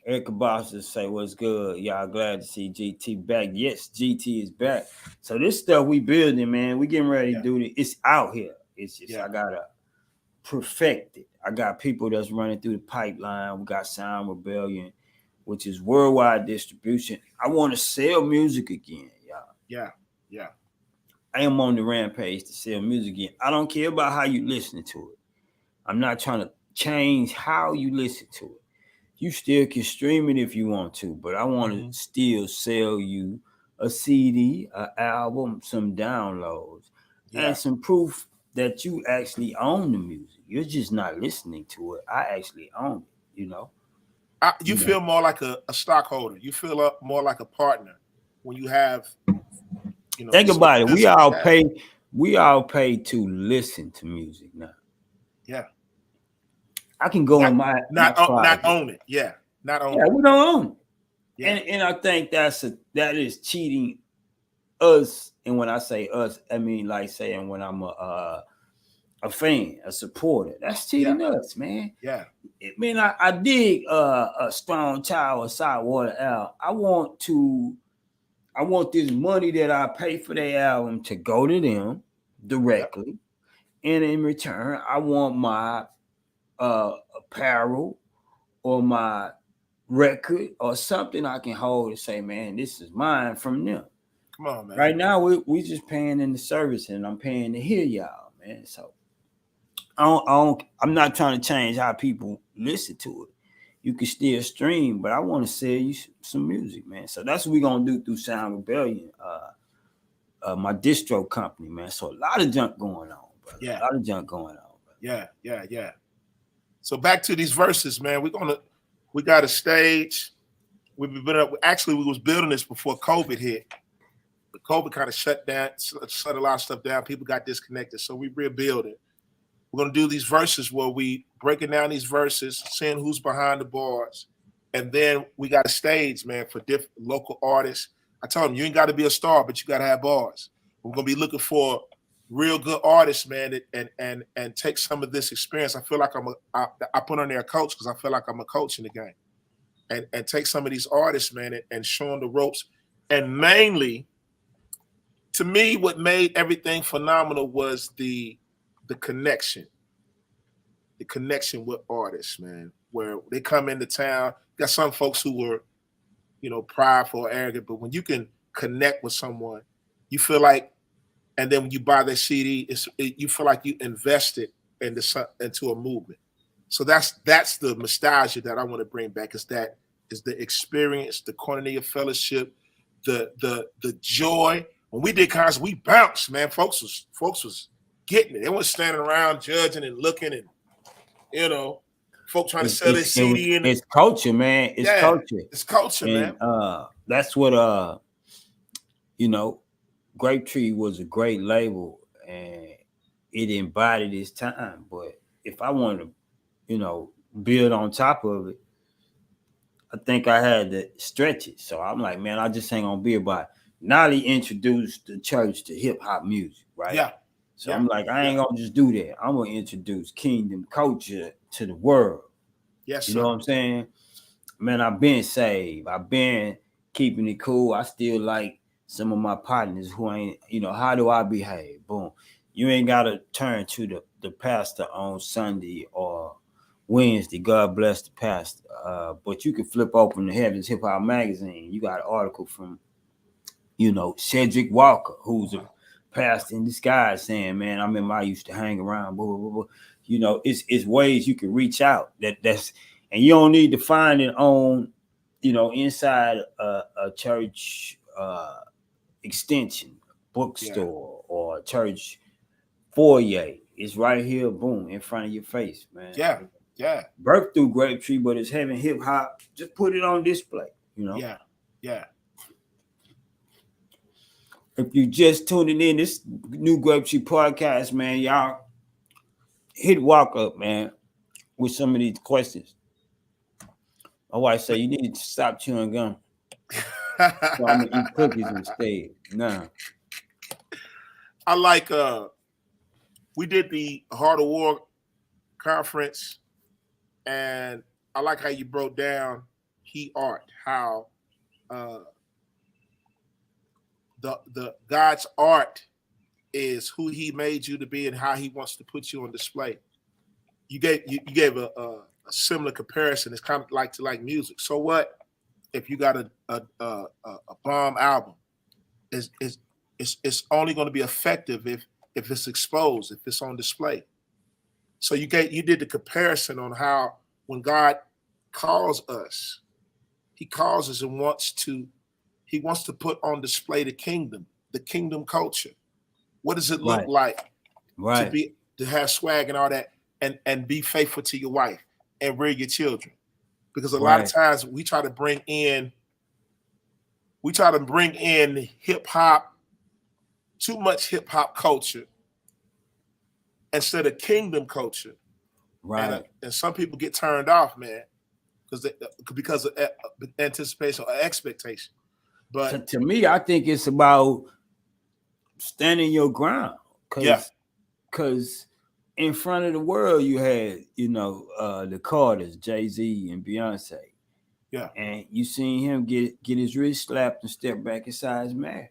Eric Boss just say what's good. Y'all glad to see GT back. Yes, GT is back. So this stuff we building, man. We getting ready to do it. It's out here. It's just I gotta perfect it. I got people that's running through the pipeline. We got Sound Rebellion, which is worldwide distribution. I want to sell music again, y'all. Yeah, yeah. I am on the rampage to sell music again. I don't care about how you listening to it. I'm not trying to change how you listen to it. You still can stream it if you want to, but I want to still sell you a CD, an album, some downloads, and some proof that you actually own the music. You're just not listening to it. I actually own it, you know. You feel more like a stockholder. You feel more like a partner when you have, you know. Think about it. We all pay to listen to music now. Yeah. I can go in not own it. Yeah. Not own it. Yeah, we don't own it. Yeah. And I think that is cheating us. And when I say us, I mean like saying when I'm a fan, a supporter. That's cheating us, man. Yeah. I mean, I dig a Strong Child or Sidewater album. I want this money that I pay for their album to go to them directly. And in return, I want my apparel or my record or something I can hold and say, man, this is mine from them. Come on, man. Right now, we just paying in the service, and I'm paying to hear y'all, man. So I'm not trying to change how people listen to it. You can still stream, but I want to sell you some music, man. So that's what we're gonna do through Sound Rebellion, my distro company, man. So a lot of junk going on, brother. Yeah. A lot of junk going on, brother. Yeah. So back to these verses, man. We got a stage. We was building this before COVID hit. But COVID kind of shut a lot of stuff down. People got disconnected. So we rebuild it. We're going to do these verses where we breaking down these verses, seeing who's behind the bars. And then we got a stage, man, for different local artists. I told them, you ain't got to be a star, but you got to have bars. We're going to be looking for real good artists, man, and take some of this experience. I feel like I put on there a coach because I feel like I'm a coach in the game. And take some of these artists, man, and show them the ropes. And mainly, to me, what made everything phenomenal was the connection with artists, man, where they come into town. Got some folks who were, prideful or arrogant, but when you can connect with someone, you feel like, and then when you buy their CD, you feel like you invested into a movement. So that's the nostalgia that I want to bring back. Is the experience, the koinonia fellowship, the joy. When we did concerts, we bounced, man. Folks was getting it. They weren't standing around judging and looking and, folks trying to sell their CD. It's culture, man. Culture. It's culture, and, man. That's what, Grapetree was a great label and it embodied its time. But if I wanted to, build on top of it, I think I had to stretch it. So I'm like, man, I just ain't gonna be about it. Nolly introduced the church to hip hop music, right? Yeah. So I'm like, I ain't gonna just do that. I'm gonna introduce kingdom culture to the world. Yes, you know what I'm saying? Man, I've been saved. I've been keeping it cool. I still like some of my partners who ain't, how do I behave? Boom. You ain't gotta turn to the pastor on Sunday or Wednesday. God bless the pastor. But you can flip open the Heaven's Hip Hop Magazine. You got an article from, Sheldrick Walker, who's a pastor in disguise saying, man, I remember I used to hang around, blah, blah, blah, blah. You know, it's ways you can reach out. That's and you don't need to find it on, you know, inside a church extension, bookstore, or a church foyer. It's right here, boom, in front of your face, man. Yeah, yeah. Birth through Grapetree, but it's having hip hop. Just put it on display, you know. Yeah, yeah. If you just tuning in, this new Grapetree Podcast, man, y'all hit Walk up, man, with some of these questions. My wife said you need to stop chewing gum. So I'm gonna eat cookies instead. Nah. I like we did the Heart of War conference, and I like how you broke down key art, how the God's art is who he made you to be and how he wants to put you on display. You gave a similar comparison. It's kind of like music. So what if you got a bomb album? It's only going to be effective if it's exposed, if it's on display. So you did the comparison on how when God calls us, he calls us and he wants to put on display the kingdom culture. What does it look like to have swag and all that, and be faithful to your wife and rear your children? Because a lot of times we try to bring in hip hop, too much hip hop culture instead of kingdom culture. Right. And some people get turned off, man, because of anticipation or expectation. But to me, I think it's about standing your ground. Because in front of the world, you had, you know, the Carters, Jay-Z and Beyonce. Yeah. And you seen him get his wrist slapped and step back inside his man.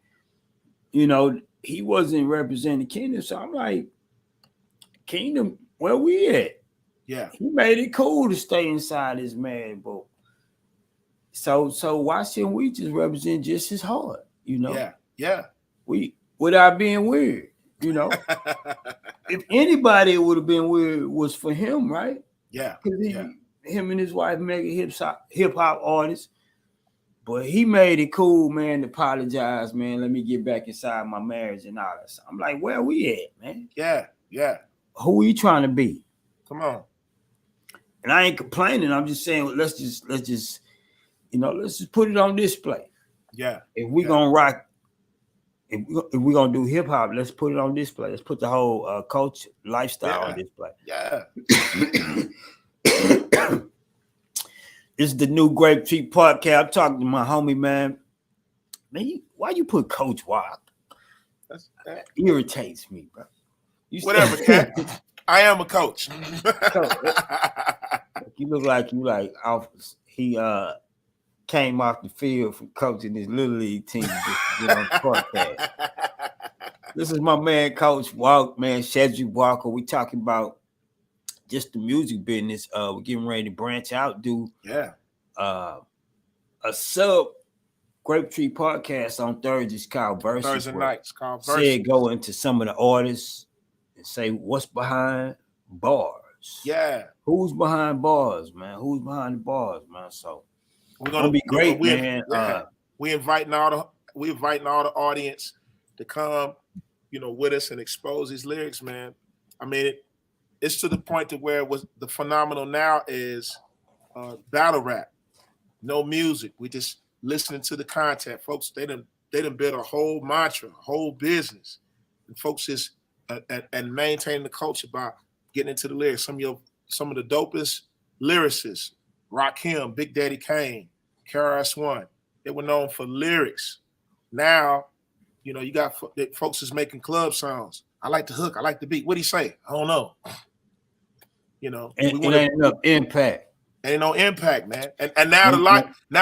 You know, he wasn't representing the kingdom. So I'm like, kingdom, where we at? Yeah. He made it cool to stay inside his man boat. So why shouldn't we just represent just his heart? You know? Yeah. Yeah. We without being weird, you know. If anybody it would have been weird was for him, right? Yeah. Because him and his wife make a hip hop artist. But he made it cool, man, to apologize, man. Let me get back inside my marriage and all that. So I'm like, where we at, man? Yeah, yeah. Who are you trying to be? Come on. And I ain't complaining. I'm just saying, let's just put it on display. Yeah. If we're gonna rock, if we're gonna do hip hop, let's put it on display. Let's put the whole culture, lifestyle on display. Yeah. This is the new Grapetree Podcast. I'm talking to my homie, man. Man, why you put Coach Wild? That irritates me, bro. Whatever, Cat. I am a coach. You look like he came off the field from coaching his little league team. Get on the podcast. This is my man, Coach Walk, man, Sheldrick Walker. We talking about just the music business. We're getting ready to branch out, do a sub Grapetree Podcast on Thursdays called Versus. Thursday nights called Versus. Say go into some of the artists and say what's behind bars. Yeah. Who's behind bars, man? Who's behind the bars, man? So we're gonna be great, man. We inviting all the audience to come, you know, with us and expose these lyrics, man. I mean, it's to the point to where the phenomenal now is battle rap, no music. We just listening to the content, folks. They done built a whole mantra, a whole business, and folks just and maintaining the culture by getting into the lyrics. Some of the dopest lyricists, Rakim, Big Daddy Kane, KRS-One, they were known for lyrics. Now, you know, you got folks is making club songs. I like the hook. I like the beat. What'd he say? I don't know. You know, it ain't enough impact. Ain't no impact, man. And now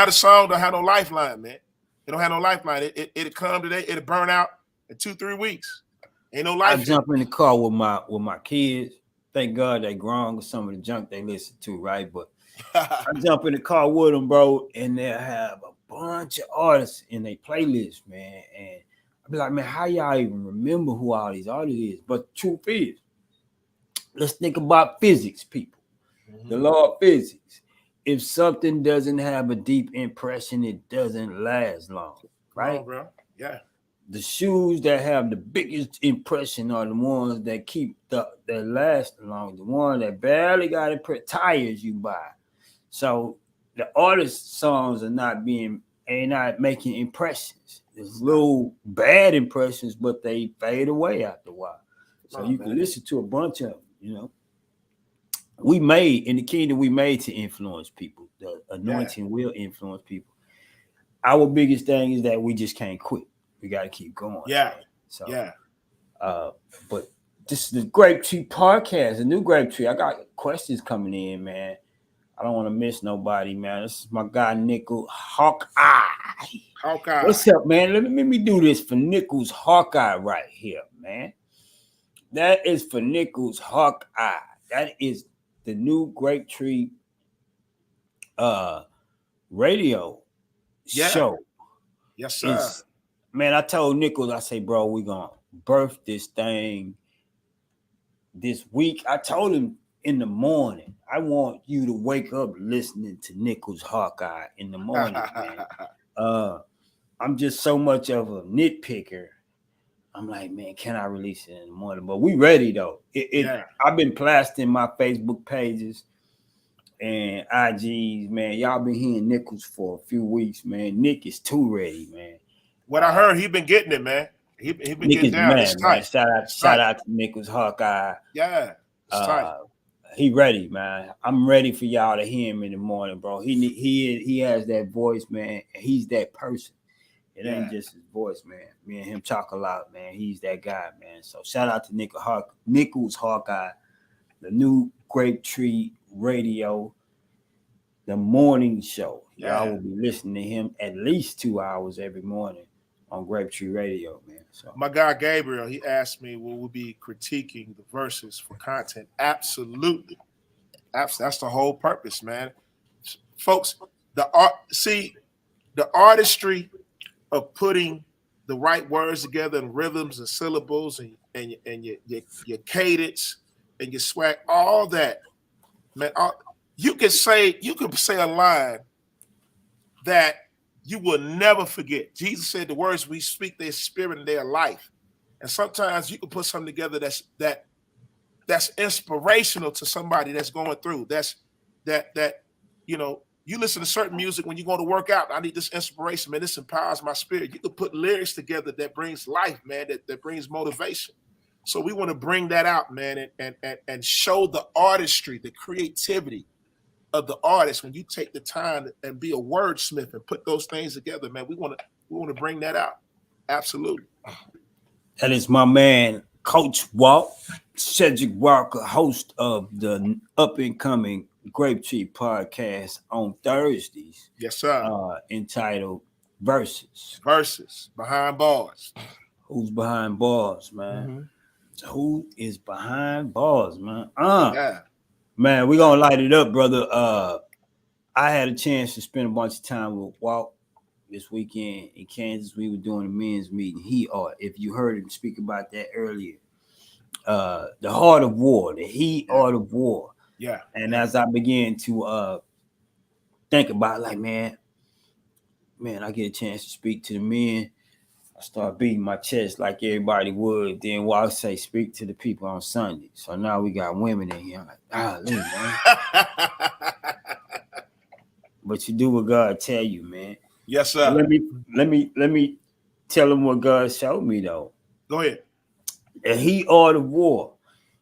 the song don't have no lifeline, man. It don't have no lifeline. It'll come today. It'll burn out in 2-3 weeks. Ain't no lifeline. I jump in the car with my kids. Thank God they grown with some of the junk they listen to, right? But I jump in the car with them, bro, and they'll have a bunch of artists in their playlist, man. And I be like, man, how y'all even remember who all these artists is? But the truth is, let's think about physics, people. The law of physics. If something doesn't have a deep impression, it doesn't last long, right? Come on, bro. Yeah. The shoes that have the biggest impression are the ones that keep that last long. The ones that barely got tires you buy. So the artist songs are not making impressions. There's little bad impressions, but they fade away after a while. So you can listen to a bunch of them, you know. We made in the kingdom, we made to influence people. The anointing will influence people. Our biggest thing is that we just can't quit. We got to keep going. Yeah. So, but this is the Grapetree Podcast, a new Grapetree. I got questions coming in, man. I don't want to miss nobody, man. This is my guy, Nickel Hawkeye. Hawkeye. What's up, man? Let me do this for Nickel's Hawkeye right here, man. That is for Nickel's Hawkeye. That is the new Grapetree radio show. Yes, sir. Man, I told Nichols, I say, bro, we're going to birth this thing this week. I told him in the morning, I want you to wake up listening to Nichols Hawkeye in the morning, man. I'm just so much of a nitpicker. I'm like, man, can I release it in the morning? But we ready, though. I've been plastering my Facebook pages and IGs, man. Y'all been hearing Nichols for a few weeks, man. Nick is too ready, man. What I heard, he been getting it, man. He been getting down. Man, man. Shout out to Nichols Hawkeye. Yeah, it's tight. He ready, man. I'm ready for y'all to hear him in the morning, bro. He has that voice, man. He's that person. It ain't just his voice, man. Me and him talk a lot, man. He's that guy, man. So shout out to Nichols Hawkeye, the new Grapetree Radio, the morning show. Y'all will be listening to him at least 2 hours every morning on Grapetree Radio, man. So my guy Gabriel, he asked me, will we be critiquing the verses for content? Absolutely. That's the whole purpose, man. Folks, the artistry of putting the right words together and rhythms and syllables and your cadence and your swag, all that, man. You can say a line that you will never forget. Jesus said the words we speak, their spirit and their life. And sometimes you can put something together that's inspirational to somebody that's going through. You listen to certain music when you go to work out. I need this inspiration, man. This empowers my spirit. You can put lyrics together that brings life, man, that brings motivation. So we want to bring that out, man, and show the artistry, the creativity of the artist when you take the time and be a wordsmith and put those things together, man. We want to bring that out. Absolutely. That is my man, Coach Walt, Sheldrick Walker, host of the up-and-coming Grapetree Podcast on Thursdays. Yes, sir. Entitled Versus. Behind Bars. Who's behind bars, man? Mm-hmm. So who is behind bars, man? Man, we're gonna light it up, brother. I had a chance to spend a bunch of time with Walt this weekend in Kansas. We were doing a men's meeting. If you heard him speak about that earlier, the heart of war, the heat art of war. Yeah. And as I began to think about, like, man, I get a chance to speak to the men. I start beating my chest like everybody would. Then Walt say, speak to the people on Sunday. So now we got women in here. I'm like, man. But you do what God tell you, man. Yes, sir. Let me tell them what God showed me, though. Go ahead. The heat art of war.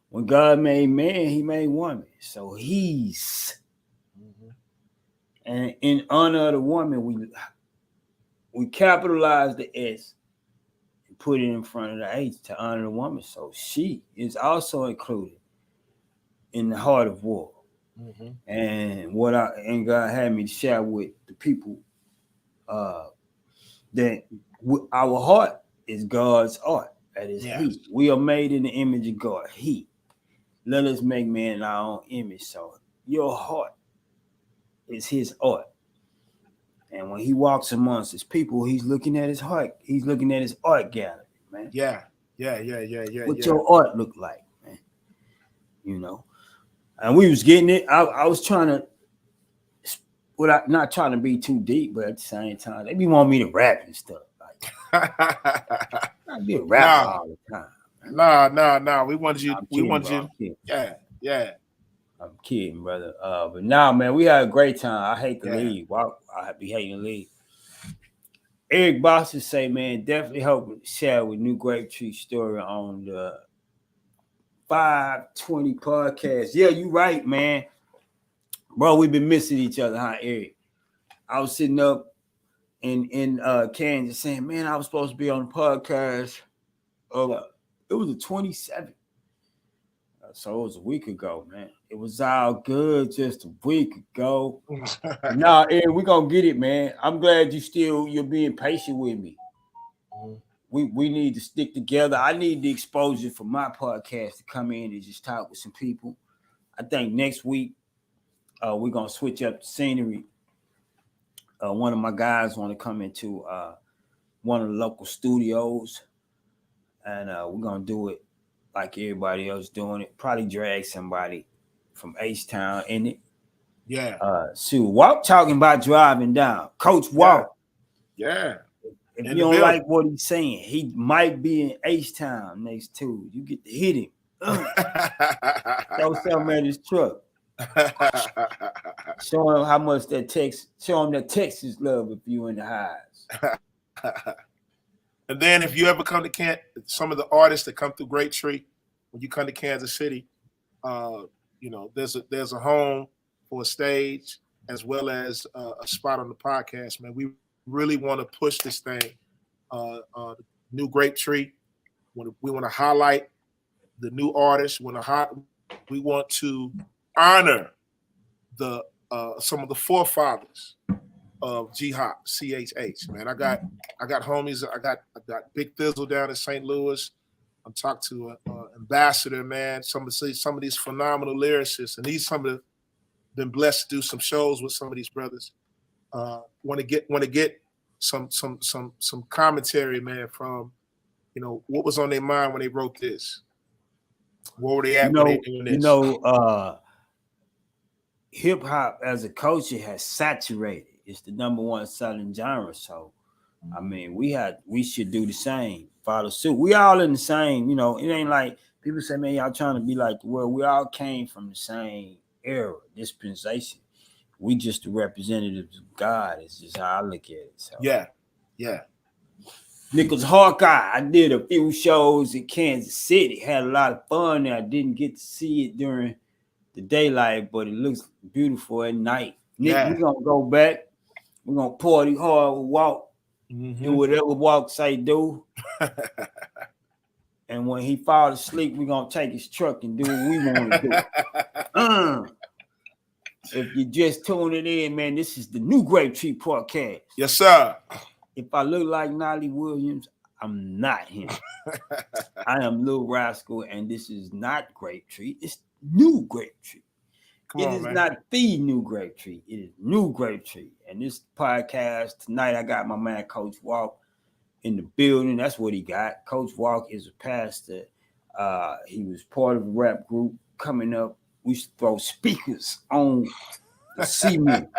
When God made man, he made woman. So he's. And in honor of the woman, we capitalize the S and put it in front of the H to honor the woman. So she is also included in the heart of war. Mm-hmm. And God had me to share with the people that our heart is God's art. That is He. We are made in the image of God. He. Let us make man in our own image. So your heart is His art. And when he walks amongst his people, he's looking at his heart. He's looking at his art gallery, man. Yeah. What your art look like, man? You know. And we was getting it. I was trying to, without not trying to be too deep, but at the same time, they be wanting me to rap and stuff. Like, I be a rapper all the time. Nah. We want you. Yeah. I'm kidding, brother. But now, man, we had a great time. I hate to leave. I be hating to leave. Eric Boston say, man, definitely hope to share with New Grapetree story on the 520 podcast. Yeah, you right, man. Bro, we've been missing each other, huh, Eric? I was sitting up in Kansas saying, man, I was supposed to be on the podcast. It was the 27th. So it was a week ago, man. It was all good just a week ago. Nah, Eric, we're gonna get it, man. I'm glad you're being patient with me. We need to stick together. I need the exposure for my podcast to come in and just talk with some people. I think next week we're gonna switch up the scenery. One of my guys want to come into one of the local studios, and we're gonna do it like everybody else doing it. Probably drag somebody from H-Town in it. Yeah. Walk talking about driving down. Coach Walk. Yeah. If you don't like what he's saying, he might be in H-Town next Tuesday. You get to hit him. Throw something at his truck. Show him how much that Texas. Show him that Texas love if you in the highs. And then if you ever come to some of the artists that come through Grapetree, when you come to Kansas City, there's a home for a stage as well as a spot on the podcast, man. We really want to push this thing. New Grapetree. We want to highlight the new artists. We want to honor the some of the forefathers of G-Hop, CHH, man. I got homies. I got Big Thizzle down in St. Louis. I'm talking to Ambassador, man. Some of these phenomenal lyricists, and some of them been blessed to do some shows with some of these brothers. Want to get some commentary, man, from what was on their mind when they wrote this. Where were they at when they doing this? Hip hop as a culture has saturated. It's the number one selling genre. So, I mean, we should do the same. Follow suit. We all in the same. It ain't like people say, man, y'all trying to be like the world. We all came from the same era, dispensation. We just the representatives of God. It's just how I look at it. So. Yeah. Nichols Hawkeye. I did a few shows in Kansas City. Had a lot of fun there. I didn't get to see it during the daylight, but it looks beautiful at night. Nick, we're gonna go back. We're gonna party hard with Walk. Do whatever Walk say do. And when he falls asleep, we're gonna take his truck and do what we want to do. If you just tuning in, man, this is the New Grapetree Podcast. Yes, sir. If I look like Nolly Williams, I'm not him. I am Lil Rascal, and this is not Grapetree. It's New Grapetree. It is not the New Grapetree. It is New Grapetree. And this podcast tonight, I got my man Coach Walk in the building. That's what he got. Coach Walk is a pastor. He was part of a rap group coming up. We used to throw speakers on the cement,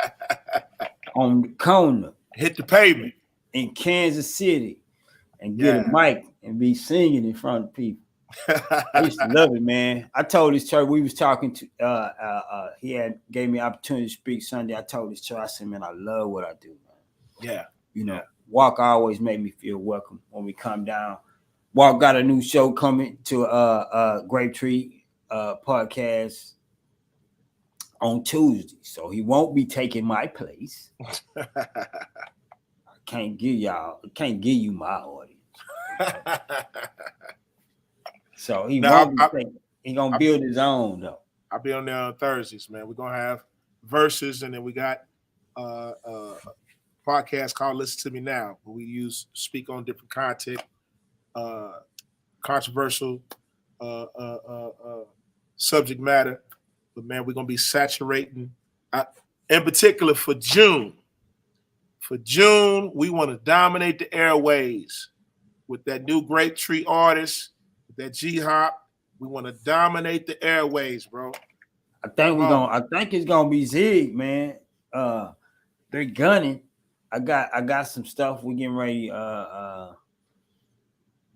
on the corner. Hit the pavement. In Kansas City and get a mic and be singing in front of people. I used to love it, man. I told his church, we was talking to, he gave me an opportunity to speak Sunday. I told his church, I said, man, I love what I do, man. Yeah. Walk always made me feel welcome when we come down. Walk got a new show coming to Grapetree Podcast on Tuesday. So he won't be taking my place. Can't give you my audience. So he gonna build his own though. I'll be on there on Thursdays, man. We're gonna have verses, and then we got a podcast called Listen to Me Now, where we speak on different content, controversial subject matter. But man, we're gonna be saturating in particular for June. For June, we want to dominate the airways with that new Grapetree artist, with that G-Hop. We want to dominate the airways, bro. I think it's gonna be Zig, man. They're gunning. I got some stuff. We're getting ready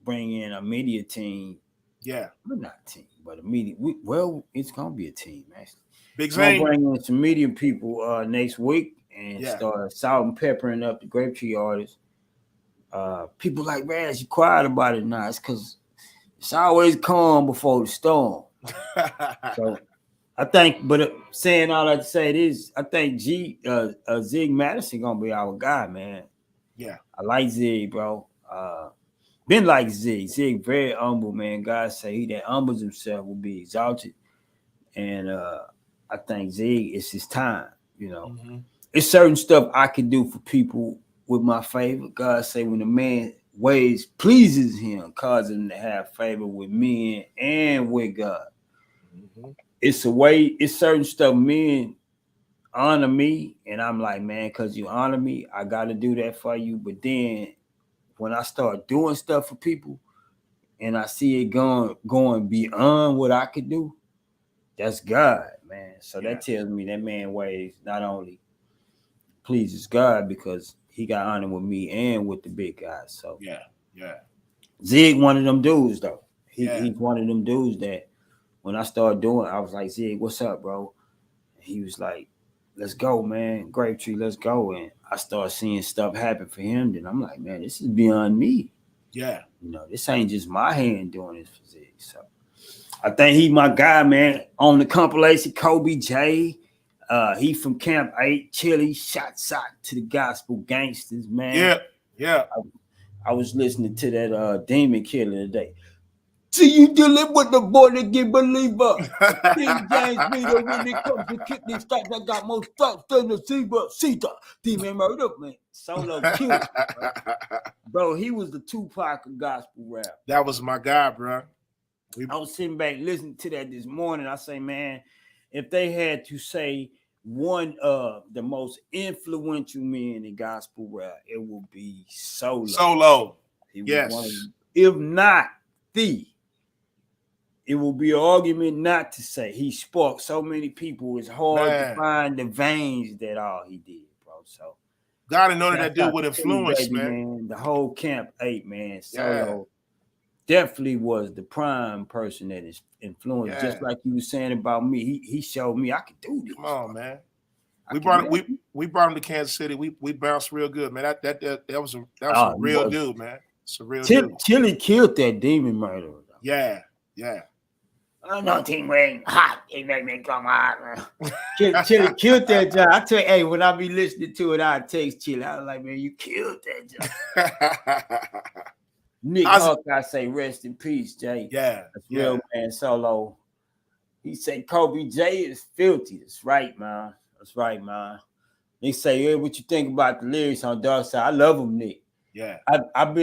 bring in a media team. Yeah. We're not a team, but a media. It's gonna be a team, actually. Big We're Zane. bring in some media people next week and start salt and peppering up the Grapetree artists. People like, Raz, you quiet about it now. It's because it's always calm before the storm. So I think, but saying all that to say it is, I think Zig Madison gonna be our guy, man. Yeah, I like Zig, bro. Been like Zig. Zig very humble, man. God say he that humbles himself will be exalted, and I think Zig is his time. You know, it's certain stuff I can do for people with my favor. God say when a man ways pleases him, cause him to have favor with men and with God. It's a way, it's certain stuff men honor me, and I'm like, man, because you honor me, I got to do that for you. But then when I start doing stuff for people and I see it going beyond what I could do, that's God, man. So that tells me that man ways not only pleases God because he got honor with me and with the big guys. So yeah. Zig one of them dudes though. He's one of them dudes that when I started doing, I was like, Zig, what's up, bro? And he was like, let's go, man. Grapetree, let's go. And I started seeing stuff happen for him. Then I'm like, man, this is beyond me. Yeah. You know, this ain't just my hand doing this for Zig. So I think he my guy, man. On the compilation, Kobe J. He from Camp 8, Chili, shot to the gospel gangsters, man. Yeah. I was listening to that Demon Killer today. See you dealing with the born again believer. King James Peter, when it comes to kidney stripes, I got more stripes than the zebra. Caesar, Demon murder, man. Solo killed, bro. He was the Tupac of gospel rap. That was my guy, bro. I was sitting back listening to that this morning. I say, man, if they had to say one of the most influential men in gospel rap, it would be Solo. He was one of them. If not it will be an argument not to say he sparked so many people. It's hard to find the veins that all he did, bro. So God anointed that dude with influence, man. The whole Camp 8, man. Solo definitely was the prime person that is influenced. Just like you were saying about me. He showed me I could do this. Come on, man. We brought him to Kansas City. We bounced real good, man. That was a real dude, man. It's a real dude. Chili killed that demon murderer. Yeah. Nothing rain hot. It make me come hot. Chili killed that job. I tell you, hey, when I be listening to it, I text Chili. I was like, man, you killed that job. Nick Hawkeye say, rest in peace, Jay. That's real, man. Solo. He said Kobe J is filthy. That's right, man. They say, hey, what you think about the lyrics on Dark Side? I love him, Nick. Yeah. I've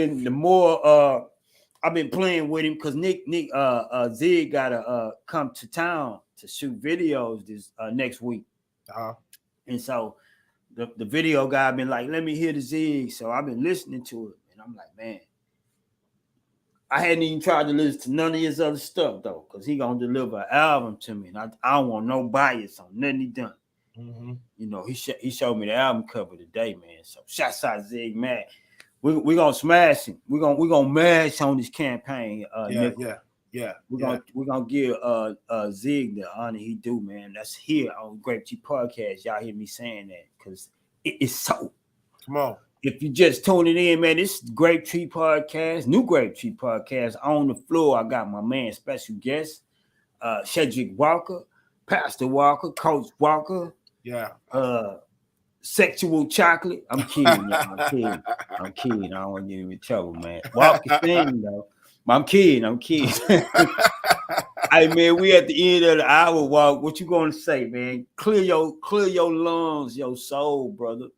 been playing with him because Nick Zig gotta come to town to shoot videos this next week. And so the video guy been like, let me hear the Zig. So I've been listening to it, and I'm like, man, I hadn't even tried to listen to none of his other stuff though, because he gonna deliver an album to me, and I don't want no bias on nothing he done. You know, he showed me the album cover today, man. So shouts out Zig, man. We're gonna smash him. We're gonna mash on this campaign. We're gonna give Zig the honor he do, man. That's here on Grapetree Podcast. Y'all hear me saying that because it's so. Come on. If you just tuning in, man, this is Grapetree Podcast, new Grapetree Podcast. On the floor, I got my man, special guest, Sheldrick Walker, Pastor Walker, Coach Walker. Sexual chocolate. I'm kidding, y'all. I'm kidding. I don't want to get him in trouble, man. Walker thing, though. I'm kidding. Hey, man, we at the end of the hour, Walk. What you gonna say, man? Clear your lungs, your soul, brother.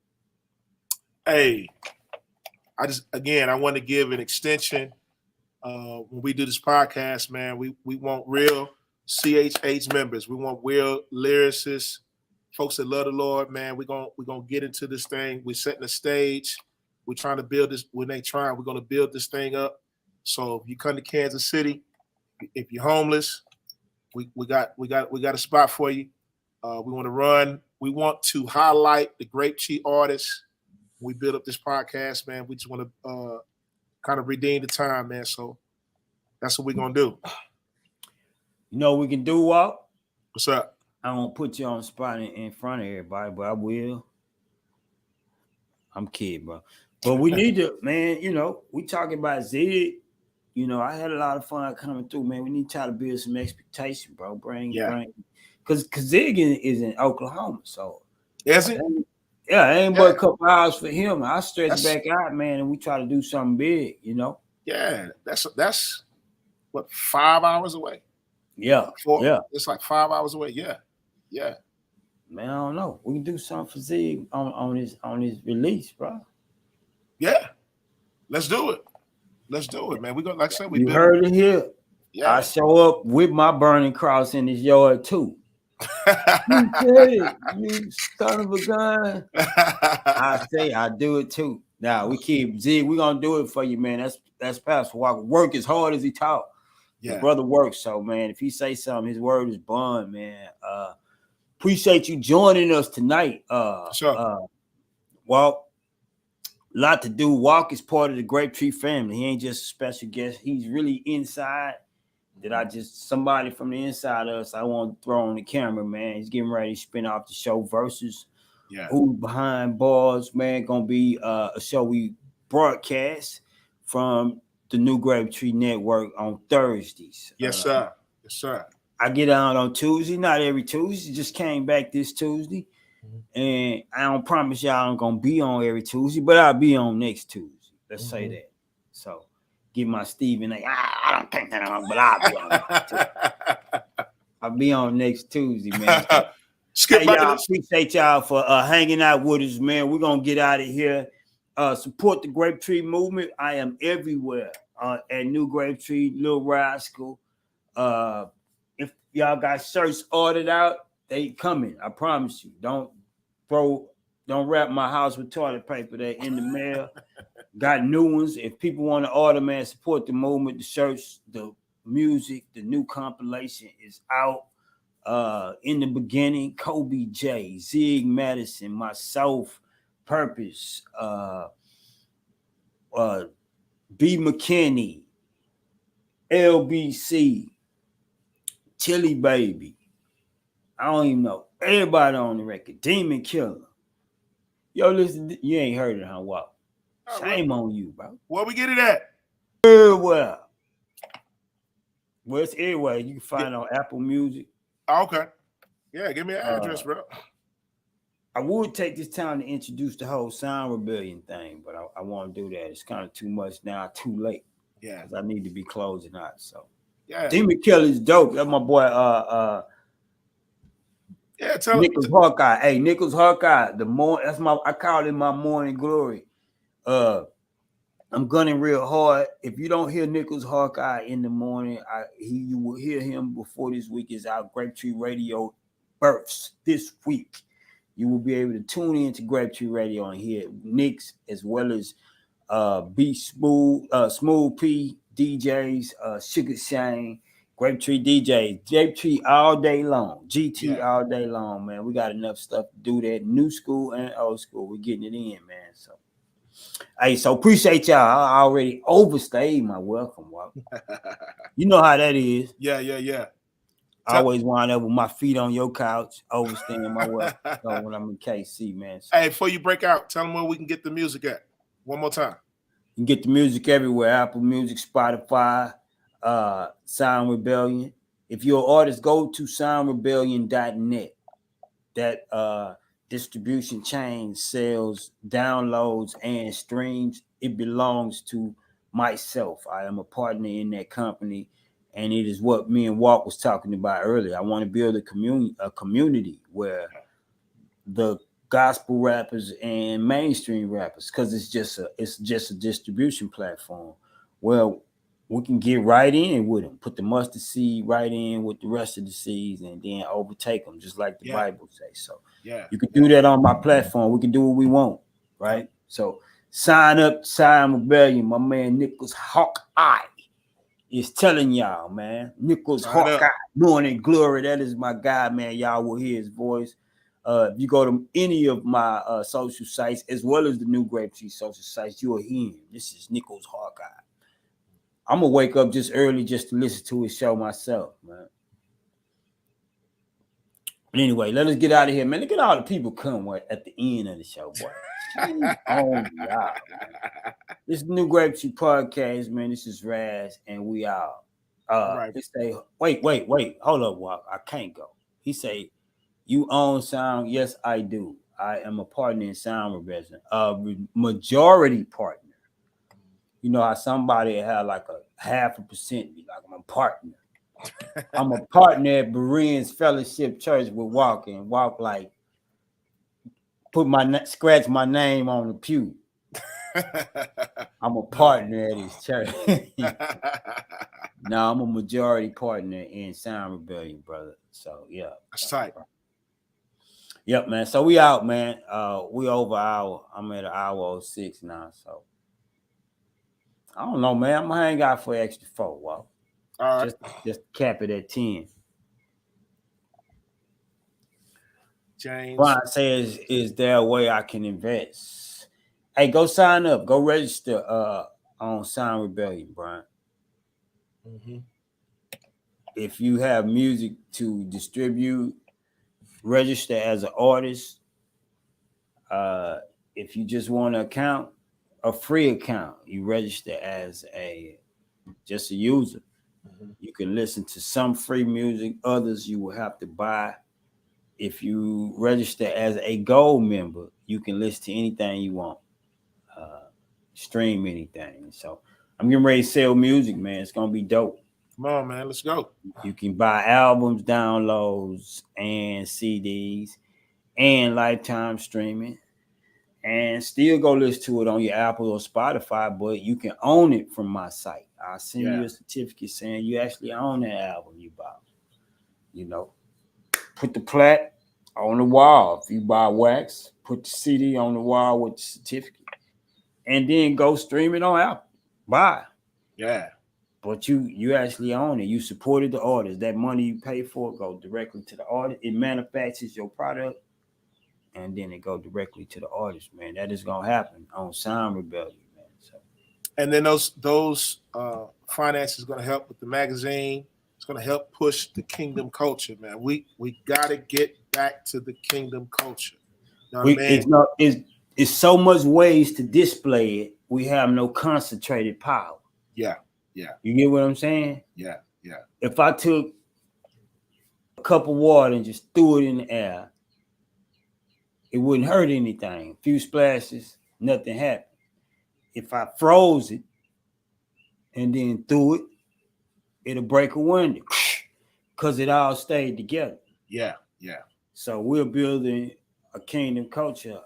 Hey, I want to give an extension. When we do this podcast, man, we want real CHH members. We want real lyricists, folks that love the Lord, man. We're gonna get into this thing. We're setting the stage. We're trying to build this. When they try, we're gonna build this thing up. So if you come to Kansas City, if you're homeless, we got a spot for you. We want to highlight the Grapetree artists. We build up this podcast, man. We just want to kind of redeem the time, man. So that's what we're gonna do. You know what we can do, Walt? What's up? I won't put you on the spot in front of everybody, but I will. I'm kidding, bro. But we need to, man, you know, we talking about Zig. You know, I had a lot of fun coming through, man. We need to try to build some expectation, bro. Bring. Because Zig is in Oklahoma, so. Is it? Yeah, it ain't but a couple hours for him. I stretch back out, man, and we try to do something big, you know? Yeah, that's what, 5 hours away? Yeah, yeah. It's like 5 hours away. Yeah, yeah. Man, I don't know. We can do something for Zig on his release, bro. Yeah, let's do it. Let's do it, man. We gonna, like I said, you heard it here. Yeah. I show up with my burning cross in his yard too. You son of a gun. I say I do it too. Now we keep Zig. We're gonna do it for you, man. That's Pastor Walker. Work as hard as he talk. Yeah. His brother works, so man, if he say something, his word is bond, man. Appreciate you joining us tonight. Sure. Walk. A lot to do. Walk is part of the Grapetree family. He ain't just a special guest. He's really inside. Somebody from the inside of us, I want to throw on the camera, man. He's getting ready to spin off the show Versus. Yeah. Who Behind Bars, man, gonna be a show we broadcast from the new Grapetree Network on Thursdays. Yes, sir. Yes, sir. I get out on Tuesday, not every Tuesday. Just came back this Tuesday. And I don't promise y'all I'm gonna be on every Tuesday, but I'll be on next Tuesday. Let's say that. So give my Stephen I don't think that I'm, but I'll be on. I'll be on next Tuesday, man. Skip y'all, appreciate y'all for hanging out with us, man. We're gonna get out of here. Support the Grapetree movement. I am everywhere at New Grapetree, Little Rascal. If y'all got shirts ordered out, they coming. I promise you. Don't wrap my house with toilet paper. They're in the mail. Got new ones. If people want to order, man, support the movement, the shirts, the music, the new compilation is out. In the beginning, Kobe J, Zig Madison, myself, Purpose, B. McKinney, LBC, Chili Baby. I don't even know. Everybody on the record. Demon Killer. Yo, listen, you ain't heard it, huh? Wow. Shame on you, bro. Where we get it at? Everywhere. Well, it's everywhere. You can find it on Apple Music. Okay. Yeah, give me an address, bro. I would take this time to introduce the whole Sound Rebellion thing, but I won't do that. It's kind of too much now, too late. Yeah. Because I need to be closing out. So yeah. Demon Killer is dope. That's my boy yeah, tell Nichols Hawkeye. Hey, Nichols Hawkeye. I call him my morning glory. I'm gunning real hard. If you don't hear Nichols Hawkeye in the morning, you will hear him before this week is out. Grapetree Radio births this week. You will be able to tune in to Grapetree Radio and hear Nick's as well as B Smooth, Smooth P DJs, Sugar Shane, Grapetree DJs, Grapetree all day long, GT all day long, man. We got enough stuff to do that. New school and old school. We're getting it in, man. So, hey, so appreciate y'all. I already overstayed my welcome. You know how that is. Yeah. I always wind up with my feet on your couch, overstaying my welcome when I'm in KC, man. So, hey, before you break out, tell them where we can get the music at. One more time. You can get the music everywhere. Apple Music, Spotify, Sound Rebellion. If you're an artist, go to soundrebellion.net. That distribution chain sells downloads and streams. It belongs to myself. I am a partner in that company, and it is what me and Walt was talking about earlier. I want to build a community where the gospel rappers and mainstream rappers, because it's just a distribution platform. Well, we can get right in with them. Put the mustard seed right in with the rest of the seeds, and then overtake them, just like the Bible says. So you can do that on my platform. We can do what we want, right? So sign up, Sign Rebellion. My man Nicholas Hawkeye is telling y'all, man. Nicholas Hawkeye, Morning Glory. That is my guy, man. Y'all will hear his voice. If you go to any of my social sites, as well as the new Grapetree social sites, you'll hear him. This is Nicholas Hawkeye. I'm gonna wake up just early just to listen to his show myself, man. But anyway, let us get out of here, man. Look at all the people come at the end of the show, boy. Oh, God, man. This is the new Grapetree Podcast, man. This is Raz, and we out. He say, wait. Hold up, Walk. I can't go. He say, you own sound? Yes, I do. I am a partner in Sound Rebellion, majority partner. You know how somebody had like a 0.5% be like, I'm a partner. I'm a partner at Bereans Fellowship Church with Walk like scratch my name on the pew. I'm a partner at his church. No, I'm a majority partner in Sound Rebellion, brother. So yeah, that's tight. Yep, man. So we out, man. We over hour. I'm at an hour 06 now. So I don't know, man. I'm gonna hang out for extra 4. Well, all right. Just cap it at 10. James Brian says, is there a way I can invest? Hey, go sign up. Go register on Sound Rebellion, Brian. Mm-hmm. If you have music to distribute, register as an artist. If you just want an account, a free account, you register as just a user. Mm-hmm. You can listen to some free music, others you will have to buy. If you register as a gold member, you can listen to anything you want, stream anything. So I'm getting ready to sell music, man. It's gonna be dope. Come on, man. Let's go. You can buy albums, downloads, and CDs, and lifetime streaming, and still go listen to it on your Apple or Spotify, but you can own it from my site. I'll send you a certificate saying you actually own that album you bought. You know, put the plaque on the wall. If you buy wax, put the CD on the wall with the certificate, and then go stream it on Apple. Buy. Yeah. But you actually own it. You supported the artist. That money you pay for it goes directly to the artist. It manufactures your product, and then it goes directly to the artist, man. That is gonna happen on Sound Rebellion, man. So, and then those finances are gonna help with the magazine. It's gonna help push the kingdom culture, man. We gotta get back to the kingdom culture. You know what I mean? It's so much ways to display it. We have no concentrated power. Yeah. You get what I'm saying? Yeah. If I took a cup of water and just threw it in the air, it wouldn't hurt anything. A few splashes, nothing happened. If I froze it and then threw it, it'll break a window because it all stayed together. Yeah. So we're building a kingdom culture,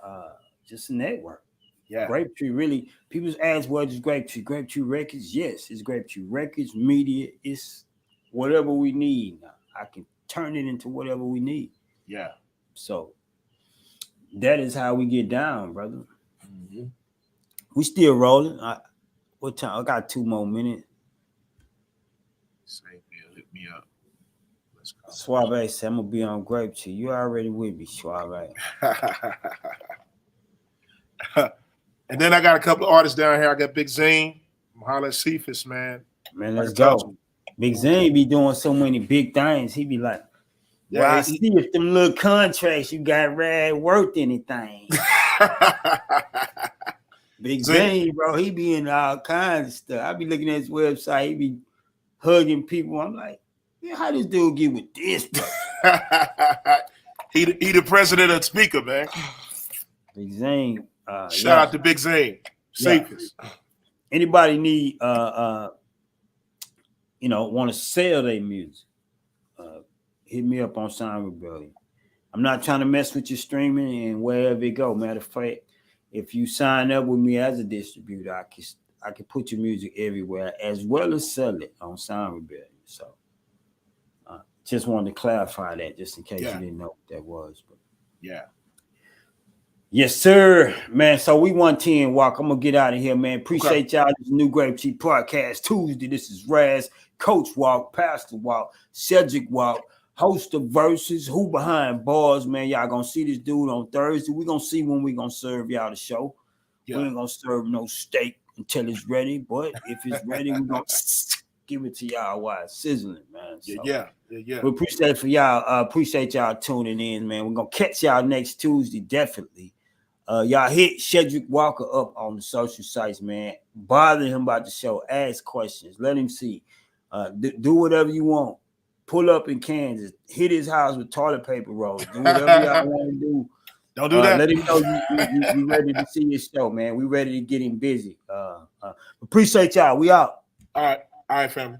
just a network. Yeah. Grapetree really, people ask, what is Grapetree? Grapetree Records? Yes, it's Grapetree Records, media. It's whatever we need now. I can turn it into whatever we need. Yeah. So that is how we get down, brother. Mm-hmm. We still rolling. What time? I got 2 more minutes. Same deal. Hit me up. Let's go. Suave said, I'm going to be on Grapetree. You already with me, Suave. And then I got a couple of artists down here. I got Big Zane, Mahala Cephas, man. Man, let's go. Big Zane be doing so many big things. He be like, well, I see if them little contracts you got rad worth anything. Big Zane, bro, he be in all kinds of stuff. I be looking at his website. He be hugging people. I'm like, yeah, how this dude get with this, bro? he the president of Speaker, man. Big Zane. Shout out to Big Zane. Cephas. Anybody need want to sell their music, hit me up on Sound Rebellion. I'm not trying to mess with your streaming and wherever it go. Matter of fact, if you sign up with me as a distributor, I can put your music everywhere as well as sell it on Sound Rebellion. So just wanted to clarify that just in case you didn't know what that was. But yeah. Yes, sir, man. So we 110 Walk. I'm gonna get out of here, man. Appreciate y'all. This new Grapetree Podcast Tuesday. This is Raz, Coach Walk, Pastor Walk, Sheldrick Walk, host of Verses, Who Behind Bars, man. Y'all gonna see this dude on Thursday. We're gonna see when we gonna serve y'all the show. We ain't gonna serve no steak until it's ready, but if it's ready, we're gonna give it to y'all while it's sizzling, man. So, yeah. We appreciate it for y'all. Appreciate y'all tuning in, man. We're gonna catch y'all next Tuesday, definitely. Y'all hit Sheldrick Walker up on the social sites, man. Bother him about the show. Ask questions. Let him see. Do whatever you want. Pull up in Kansas. Hit his house with toilet paper rolls. Do whatever y'all want to do. Don't do that. Let him know you ready to see his show, man. We ready to get him busy. Appreciate y'all. We out. All right, family.